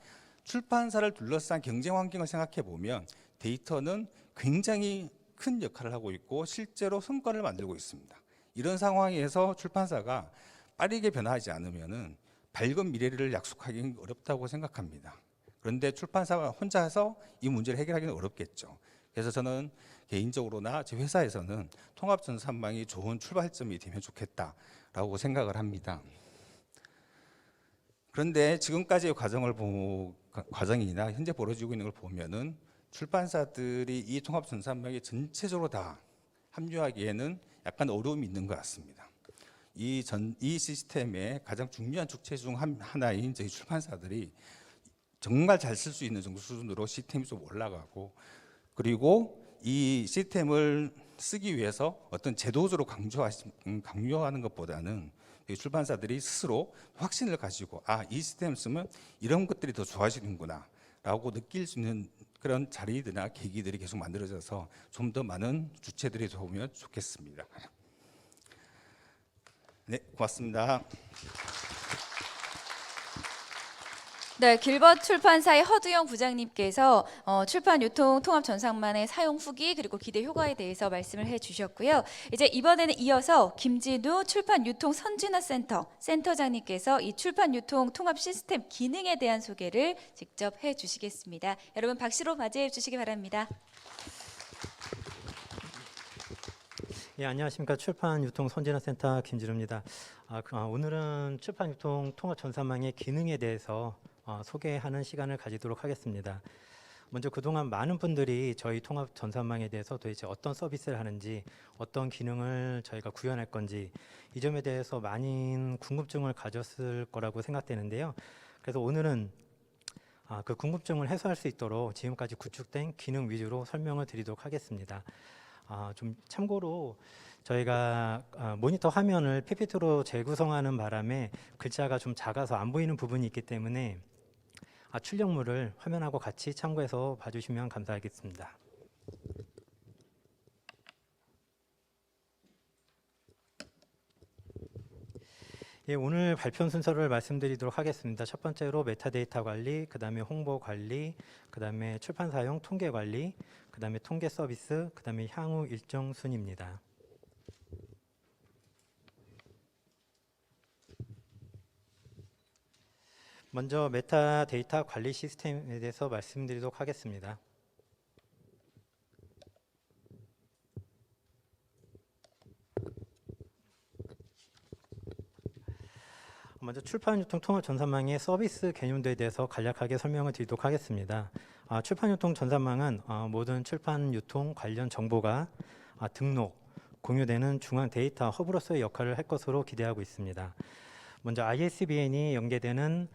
출판사를 둘러싼 경쟁 환경을 생각해 보면 데이터는 굉장히 큰 역할을 하고 있고 실제로 성과를 만들고 있습니다. 이런 상황에서 출판사가 빠르게 변화하지 않으면은 밝은 미래를 약속하기 어렵다고 생각합니다. 그런데 출판사가 혼자서 이 문제를 해결하기는 어렵겠죠. 그래서 저는 개인적으로나 제 회사에서는 통합전산망이 좋은 출발점이 되면 좋겠다라고 생각을 합니다. 그런데 지금까지의 과정이나 현재 벌어지고 있는 걸 보면은 출판사들이 이 통합전산망에 전체적으로 다 합류하기에는 약간 어려움이 있는 것 같습니다. 이 시스템의 가장 중요한 주체 중 하나인 저희 출판사들이 정말 잘 쓸 수 있는 정도 수준으로 시스템이 좀 올라가고, 그리고 이 시스템을 쓰기 위해서 어떤 제도적으로 강요하는 것보다는 출판사들이 스스로 확신을 가지고 이 시스템을 쓰면 이런 것들이 더 좋아지는구나 라고 느낄 수 있는 그런 자리들이나 계기들이 계속 만들어져서 좀 더 많은 주체들이 들어오면 좋겠습니다. 네, 고맙습니다. 네, 길벗 출판사의 허두영 부장님께서 출판 유통 통합 전산망의 사용 후기 그리고 기대 효과에 대해서 말씀을 해주셨고요. 이제 이번에는 이어서 김진우 출판 유통 선진화 센터장님께서 이 출판 유통 통합 시스템 기능에 대한 소개를 직접 해주시겠습니다. 여러분 박수로 맞이해 주시기 바랍니다. 예, 안녕하십니까. 출판유통선진화센터 김진우입니다. 오늘은 출판유통 통합전산망의 기능에 대해서 소개하는 시간을 가지도록 하겠습니다. 먼저 그동안 많은 분들이 저희 통합전산망에 대해서 도대체 어떤 서비스를 하는지, 어떤 기능을 저희가 구현할 건지 이 점에 대해서 많은 궁금증을 가졌을 거라고 생각되는데요. 그래서 오늘은 그 궁금증을 해소할 수 있도록 지금까지 구축된 기능 위주로 설명을 드리도록 하겠습니다. 좀 참고로 저희가 모니터 화면을 PPT로 재구성하는 바람에 글자가 좀 작아서 안 보이는 부분이 있기 때문에 출력물을 화면하고 같이 참고해서 봐주시면 감사하겠습니다. 예, 오늘 발표 순서를 말씀드리도록 하겠습니다. 첫 번째로 메타데이터 관리, 그 다음에 홍보 관리, 그 다음에 출판 사용 통계 관리, 그 다음에 통계 서비스, 그 다음에 향후 일정 순입니다. 먼저 메타데이터 관리 시스템에 대해서 말씀드리도록 하겠습니다. 먼저 출판유통 통합전산망의 서비스 개념도에 대해서 간략하게 설명을 드리도록 하겠습니다. 출판유통 전산망은 모든 출판유통 관련 정보가 등록, 공유되는 중앙 데이터 허브로서의 역할을 할 것으로 기대하고 있습니다. 먼저 ISBN이 연계되는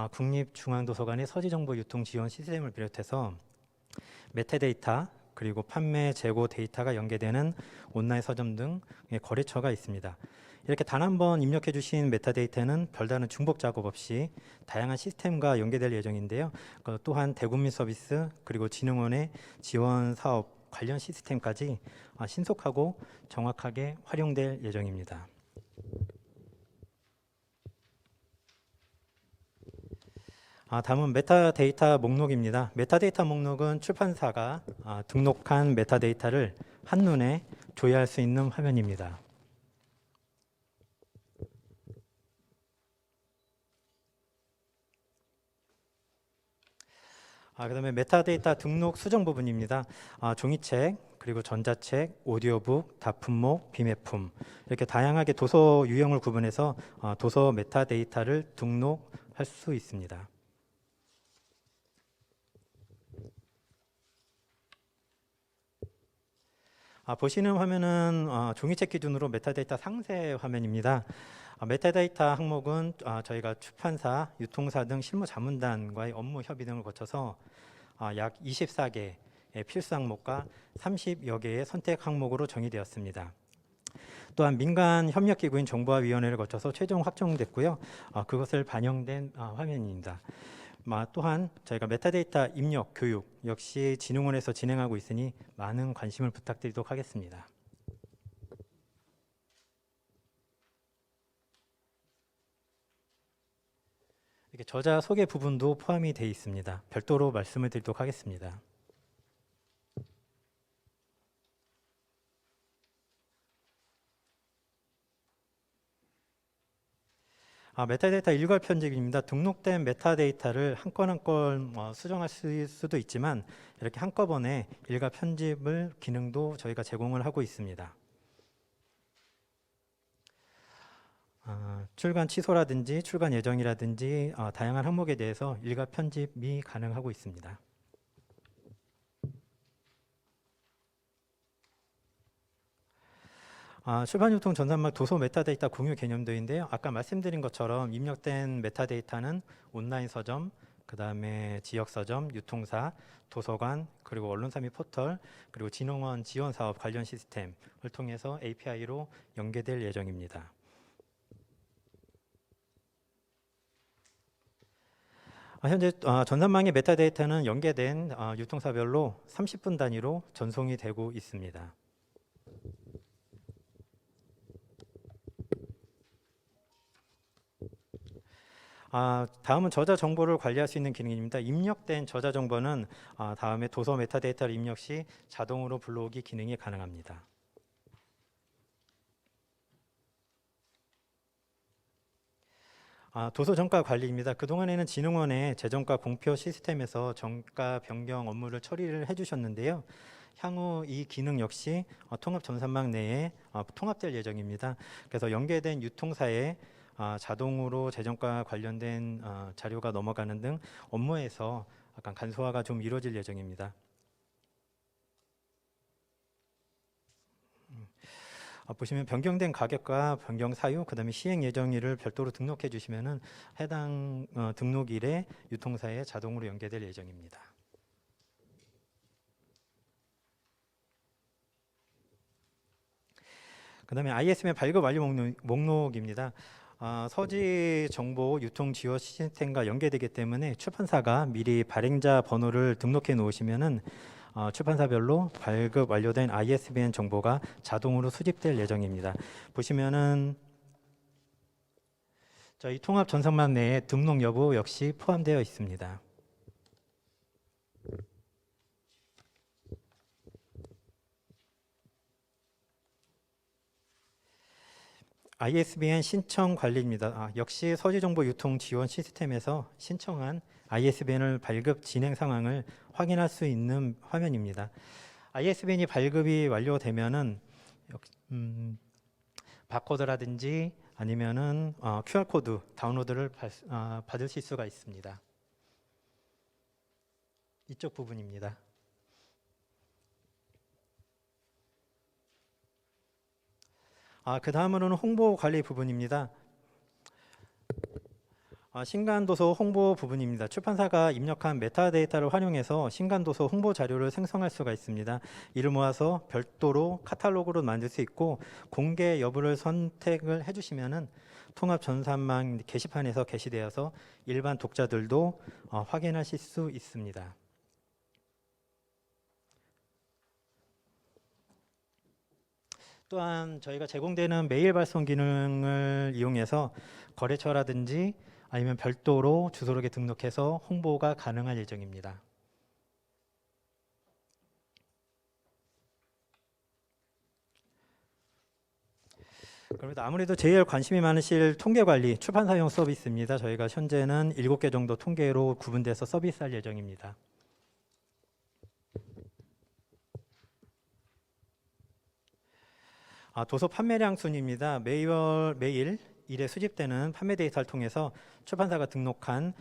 국립중앙도서관의 서지정보 유통 지원 시스템을 비롯해서 메타데이터, 그리고 판매, 재고 데이터가 연계되는 온라인 서점 등의 거래처가 있습니다. 이렇게 단 한 번 입력해 주신 메타데이터는 별다른 중복 작업 없이 다양한 시스템과 연계될 예정인데요. 또한 대국민 서비스 그리고 진흥원의 지원 사업 관련 시스템까지 신속하고 정확하게 활용될 예정입니다. 다음은 메타데이터 목록입니다. 메타데이터 목록은 출판사가 등록한 메타데이터를 한눈에 조회할 수 있는 화면입니다. 그다음에 메타데이터 등록 수정 부분입니다. 종이책, 그리고 전자책, 오디오북, 다품목, 비매품 이렇게 다양하게 도서 유형을 구분해서 도서 메타데이터를 등록할 수 있습니다. 보시는 화면은 종이책 기준으로 메타데이터 상세 화면입니다. 메타데이터 항목은 저희가 출판사, 유통사 등 실무 자문단과의 업무 협의 등을 거쳐서 약 24개의 필수 항목과 30여 개의 선택 항목으로 정의되었습니다. 또한 민간 협력기구인 정보화위원회를 거쳐서 최종 확정됐고요. 그것을 반영된 화면입니다. 또한 저희가 메타데이터 입력, 교육 역시 진흥원에서 진행하고 있으니 많은 관심을 부탁드리도록 하겠습니다. 이렇게 저자 소개 부분도 포함이 되어 있습니다. 별도로 말씀을 드리도록 하겠습니다. 메타데이터 일괄 편집입니다. 등록된 메타데이터를 한 건 한 건 수정할 수도 있지만 이렇게 한꺼번에 일괄 편집을 기능도 저희가 제공을 하고 있습니다. 출간 취소라든지 출간 예정이라든지 다양한 항목에 대해서 일괄 편집이 가능하고 있습니다. 출판유통 전산망 도서 메타데이터 공유 개념도인데요. 아까 말씀드린 것처럼 입력된 메타데이터는 온라인 서점, 그 다음에 지역 서점, 유통사, 도서관, 그리고 언론사 및 포털, 그리고 진흥원 지원 사업 관련 시스템을 통해서 API로 연계될 예정입니다. 현재 전산망의 메타데이터는 연계된 유통사별로 30분 단위로 전송이 되고 있습니다. 다음은 저자 정보를 관리할 수 있는 기능입니다. 입력된 저자 정보는 다음에 도서 메타데이터를 입력 시 자동으로 불러오기 기능이 가능합니다. 도서 정가 관리입니다. 그동안에는 진흥원의 재정가 공표 시스템에서 정가 변경 업무를 처리를 해주셨는데요. 향후 이 기능 역시 통합 전산망 내에 통합될 예정입니다. 그래서 연계된 유통사에 자동으로 재정가 관련된 자료가 넘어가는 등 업무에서 약간 간소화가 좀 이루어질 예정입니다. 보시면 변경된 가격과 변경 사유, 그다음에 시행 예정일을 별도로 등록해 주시면은 해당 등록일에 유통사에 자동으로 연계될 예정입니다. 그다음에 ISBN 발급 완료 목록입니다. 서지 정보 유통 지원 시스템과 연계되기 때문에 출판사가 미리 발행자 번호를 등록해 놓으시면은 출판사별로 발급 완료된 ISBN 정보가 자동으로 수집될 예정입니다. 보시면은 저희 통합 전산망 내에 등록 여부 역시 포함되어 있습니다. ISBN 신청 관리입니다. 역시 서지정보 유통 지원 시스템에서 신청한 ISBN을 발급 진행 상황을 확인할 수 있는 화면입니다. ISBN이 발급이 완료되면은 바코드라든지 아니면은 QR코드 다운로드를 받으실 수가 있습니다. 이쪽 부분입니다. 그 다음으로는 홍보 관리 부분입니다. 신간도서 홍보 부분입니다. 출판사가 입력한 메타데이터를 활용해서 신간도서 홍보 자료를 생성할 수가 있습니다. 이를 모아서 별도로 카탈로그로 만들 수 있고 공개 여부를 선택을 해주시면은 통합 전산망 게시판에서 게시되어서 일반 독자들도 확인하실 수 있습니다. 또한 저희가 제공되는 메일 발송 기능을 이용해서 거래처라든지 아니면 별도로 주소록에 등록해서 홍보가 가능할 예정입니다. 그러면 아무래도 제일 관심이 많으실 통계관리 출판사용 서비스입니다. 저희가 현재는 7개 정도 통계로 구분돼서 서비스할 예정입니다. 도서 판매량 순입니다. 매일 일에 수집되는 판매 데이터를 통해서 출판사가 등록한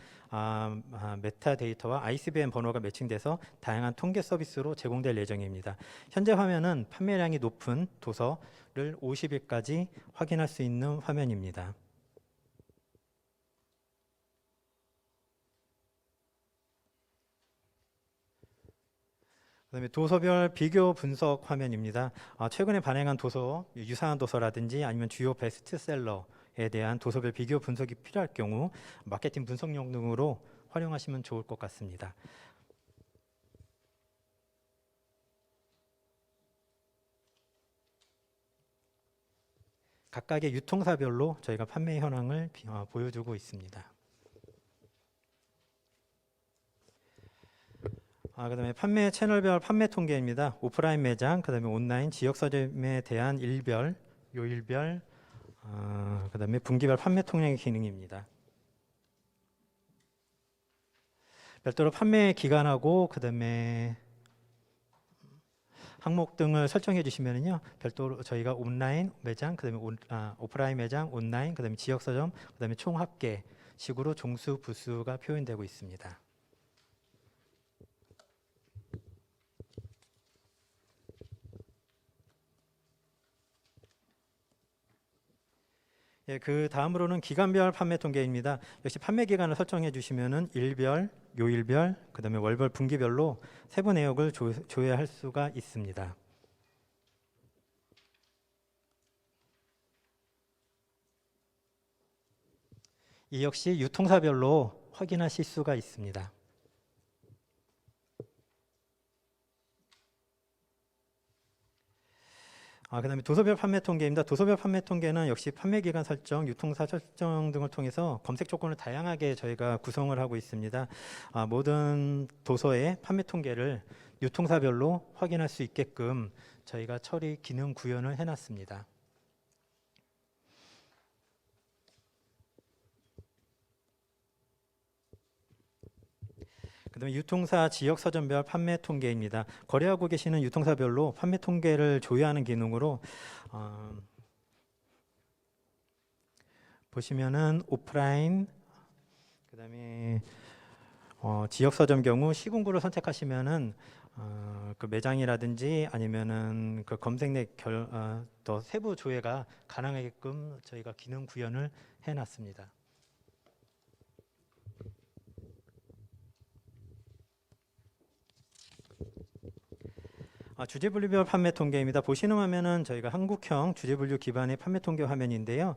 메타 데이터와 ISBN 번호가 매칭돼서 다양한 통계 서비스로 제공될 예정입니다. 현재 화면은 판매량이 높은 도서를 50일까지 확인할 수 있는 화면입니다. 그다음에 도서별 비교 분석 화면입니다. 최근에 발행한 도서, 유사한 도서라든지 아니면 주요 베스트셀러에 대한 도서별 비교 분석이 필요할 경우 마케팅 분석용 등으로 활용하시면 좋을 것 같습니다. 각각의 유통사별로 저희가 판매 현황을 보여주고 있습니다. 그다음에 판매 채널별 판매 통계입니다. 오프라인 매장, 그다음에 온라인 지역 서점에 대한 일별, 요일별, 그다음에 분기별 판매 통계 기능입니다. 별도로 판매 기간하고 그다음에 항목 등을 설정해 주시면은요, 별도로 저희가 온라인 매장, 그다음에 오프라인 매장, 온라인, 그다음에 지역 서점, 그다음에 총 합계 식으로 종수 부수가 표현되고 있습니다. 예, 그 다음으로는 기간별 판매 통계입니다. 역시 판매 기간을 설정해 주시면은 일별, 요일별, 그다음에 월별, 분기별로 세부 내역을 조회할 수가 있습니다. 이 역시 유통사별로 확인하실 수가 있습니다. 그다음에 도서별 판매 통계입니다. 도서별 판매 통계는 역시 판매 기간 설정, 유통사 설정 등을 통해서 검색 조건을 다양하게 저희가 구성을 하고 있습니다. 모든 도서의 판매 통계를 유통사별로 확인할 수 있게끔 저희가 처리 기능 구현을 해놨습니다. 그다음에 유통사 지역 서점별 판매 통계입니다. 거래하고 계시는 유통사별로 판매 통계를 조회하는 기능으로 보시면은 오프라인, 그다음에 지역 서점 경우 시군구를 선택하시면은 그 매장이라든지 아니면은 그 검색 내 더 세부 조회가 가능하게끔 저희가 기능 구현을 해놨습니다. 주제 분류별 판매 통계입니다. 보시는 화면은 저희가 한국형 주제 분류 기반의 판매 통계 화면인데요.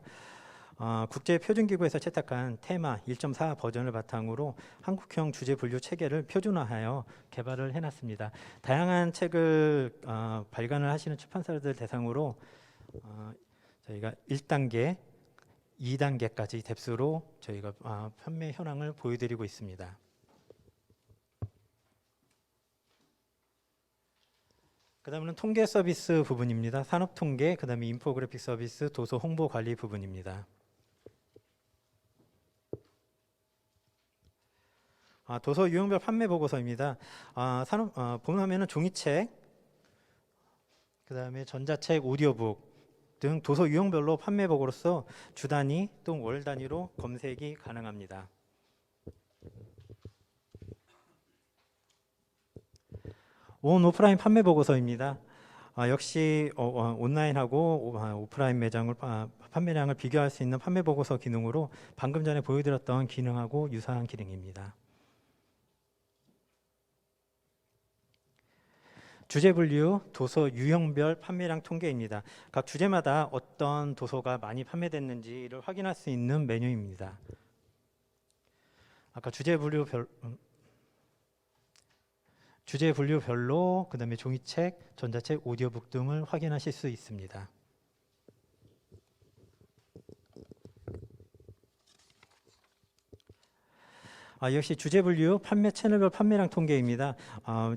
국제 표준기구에서 채택한 테마 1.4 버전을 바탕으로 한국형 주제 분류 체계를 표준화하여 개발을 해놨습니다. 다양한 책을 발간을 하시는 출판사들 대상으로 저희가 1단계, 2단계까지 뎁스로 저희가 판매 현황을 보여드리고 있습니다. 그 다음은 통계 서비스 부분입니다. 산업통계, 그 다음에 인포그래픽 서비스, 도서 홍보 관리 부분입니다. 도서 유형별 판매 보고서입니다. 보는 화면은 종이책, 그 다음에 전자책, 오디오북 등 도서 유형별로 판매 보고로서 주 단위 또는 월 단위로 검색이 가능합니다. 온 오프라인 판매 보고서입니다. 역시 온라인하고 오프라인 매장을 판매량을 비교할 수 있는 판매 보고서 기능으로 방금 전에 보여드렸던 기능하고 유사한 기능입니다. 주제 분류 도서 유형별 판매량 통계입니다. 각 주제마다 어떤 도서가 많이 판매됐는지를 확인할 수 있는 메뉴입니다. 아까 주제 분류별로 그다음에 종이책, 전자책, 오디오북 등을 확인하실 수 있습니다. 역시 주제 분류 판매 채널별 판매량 통계입니다.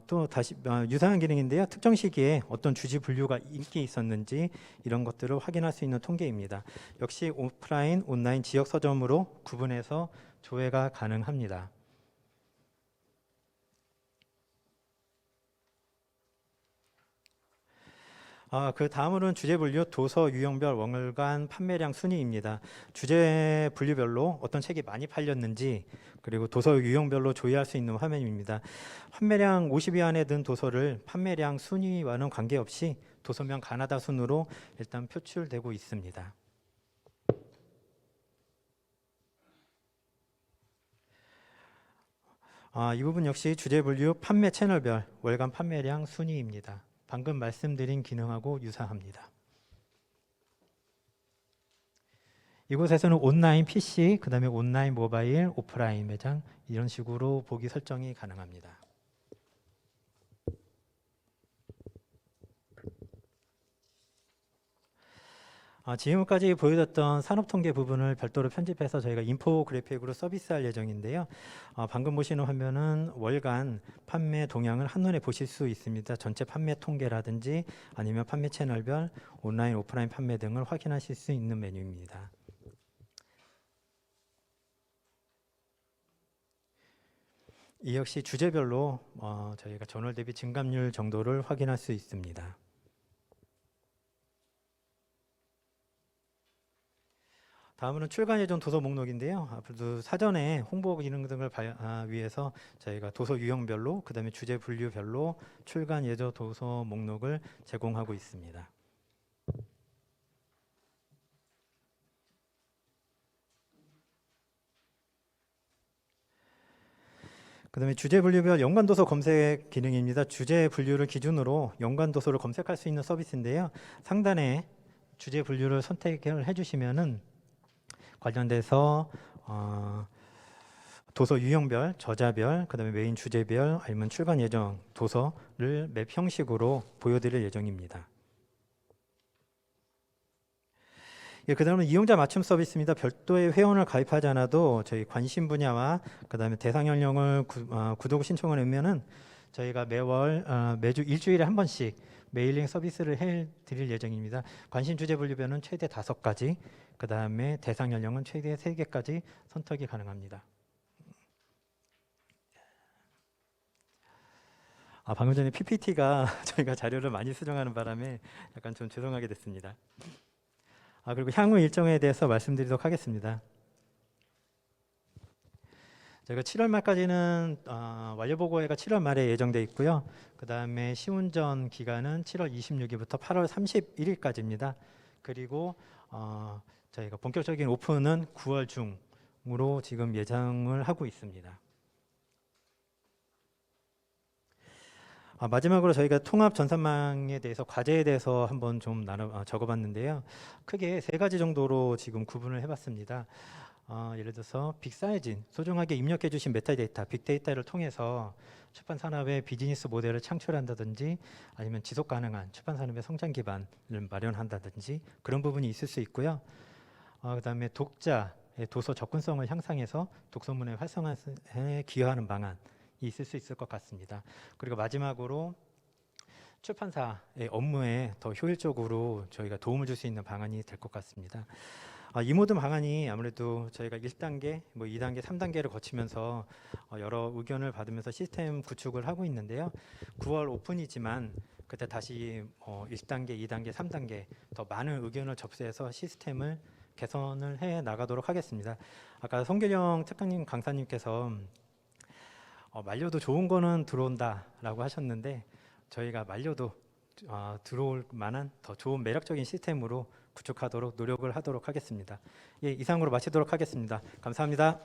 또 다시 유사한 기능인데요. 특정 시기에 어떤 주제 분류가 인기 있었는지 이런 것들을 확인할 수 있는 통계입니다. 역시 오프라인, 온라인 지역 서점으로 구분해서 조회가 가능합니다. 그 다음으로는 주제 분류 도서 유형별 월간 판매량 순위입니다. 주제 분류별로 어떤 책이 많이 팔렸는지 그리고 도서 유형별로 조회할 수 있는 화면입니다. 판매량 50위 안에 든 도서를 판매량 순위와는 관계없이 도서명 가나다 순으로 일단 표출되고 있습니다. 이 부분 역시 주제 분류 판매 채널별 월간 판매량 순위입니다. 방금 말씀드린 기능하고 유사합니다. 이곳에서는 온라인 PC, 그 다음에 온라인 모바일, 오프라인 매장 이런 식으로 보기 설정이 가능합니다. 지금까지 보여줬던 산업통계 부분을 별도로 편집해서 저희가 인포그래픽으로 서비스할 예정인데요. 방금 보시는 화면은 월간 판매 동향을 한눈에 보실 수 있습니다. 전체 판매 통계라든지 아니면 판매 채널별 온라인, 오프라인 판매 등을 확인하실 수 있는 메뉴입니다. 이 역시 주제별로 저희가 전월 대비 증감률 정도를 확인할 수 있습니다. 다음은 출간 예정 도서 목록인데요. 앞으로도 사전에 홍보 기능 등을 위해서 저희가 도서 유형별로 그다음에 주제 분류별로 출간 예정 도서 목록을 제공하고 있습니다. 그다음에 주제 분류별 연관 도서 검색 기능입니다. 주제 분류를 기준으로 연관 도서를 검색할 수 있는 서비스인데요. 상단에 주제 분류를 선택을 해주시면은 관련돼서 도서 유형별, 저자별, 그다음에 메인 주제별, 아니면 출간 예정 도서를 맵 형식으로 보여드릴 예정입니다. 그다음은 이용자 맞춤 서비스입니다. 별도의 회원을 가입하지 않아도 저희 관심 분야와 그다음에 대상 연령을 구독 신청을 하면은 저희가 매주 일주일에 한 번씩 메일링 서비스를 해드릴 예정입니다. 관심 주제 분류별은 최대 5가지, 그 다음에 대상 연령은 최대 3개까지 선택이 가능합니다. 방금 전에 PPT가 저희가 자료를 많이 수정하는 바람에 약간 좀 죄송하게 됐습니다. 그리고 향후 일정에 대해서 말씀드리도록 하겠습니다. 저희가 7월 말까지는 완료보고회가 7월 말에 예정돼 있고요. 그 다음에 시운전 기간은 7월 26일부터 8월 31일까지입니다. 그리고 저희가 본격적인 오픈은 9월 중으로 지금 예정을 하고 있습니다. 마지막으로 저희가 통합 전산망에 대해서 과제에 대해서 한번 좀 적어봤는데요. 크게 3가지 정도로 지금 구분을 해봤습니다. 예를 들어서 빅사이진, 소중하게 입력해 주신 메타데이터, 빅데이터를 통해서 출판 산업의 비즈니스 모델을 창출한다든지 아니면 지속 가능한 출판 산업의 성장 기반을 마련한다든지 그런 부분이 있을 수 있고요. 그다음에 독자의 도서 접근성을 향상해서 독서문의 활성화에 기여하는 방안이 있을 수 있을 것 같습니다. 그리고 마지막으로 출판사의 업무에 더 효율적으로 저희가 도움을 줄 수 있는 방안이 될 것 같습니다. 이 모든 방안이 아무래도 저희가 1단계, 2단계, 3단계를 거치면서 여러 의견을 받으면서 시스템 구축을 하고 있는데요. 9월 오픈이지만 그때 다시 1단계, 2단계, 3단계 더 많은 의견을 접수해서 시스템을 개선을 해 나가도록 하겠습니다. 아까 송계령 특강님 강사님께서 말려도 좋은 거는 들어온다라고 하셨는데 저희가 말려도 들어올 만한 더 좋은 매력적인 시스템으로 구축하도록 노력을 하도록 하겠습니다. 이상으로 마치도록 하겠습니다. 감사합니다.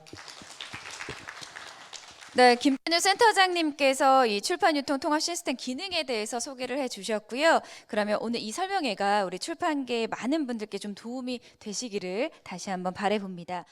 네, 김준우 센터장님께서 이 출판 유통 통합 시스템 기능에 대해서 소개를 해주셨고요. 그러면 오늘 이 설명회가 우리 출판계의 많은 분들께 좀 도움이 되시기를 다시 한번 바라봅니다.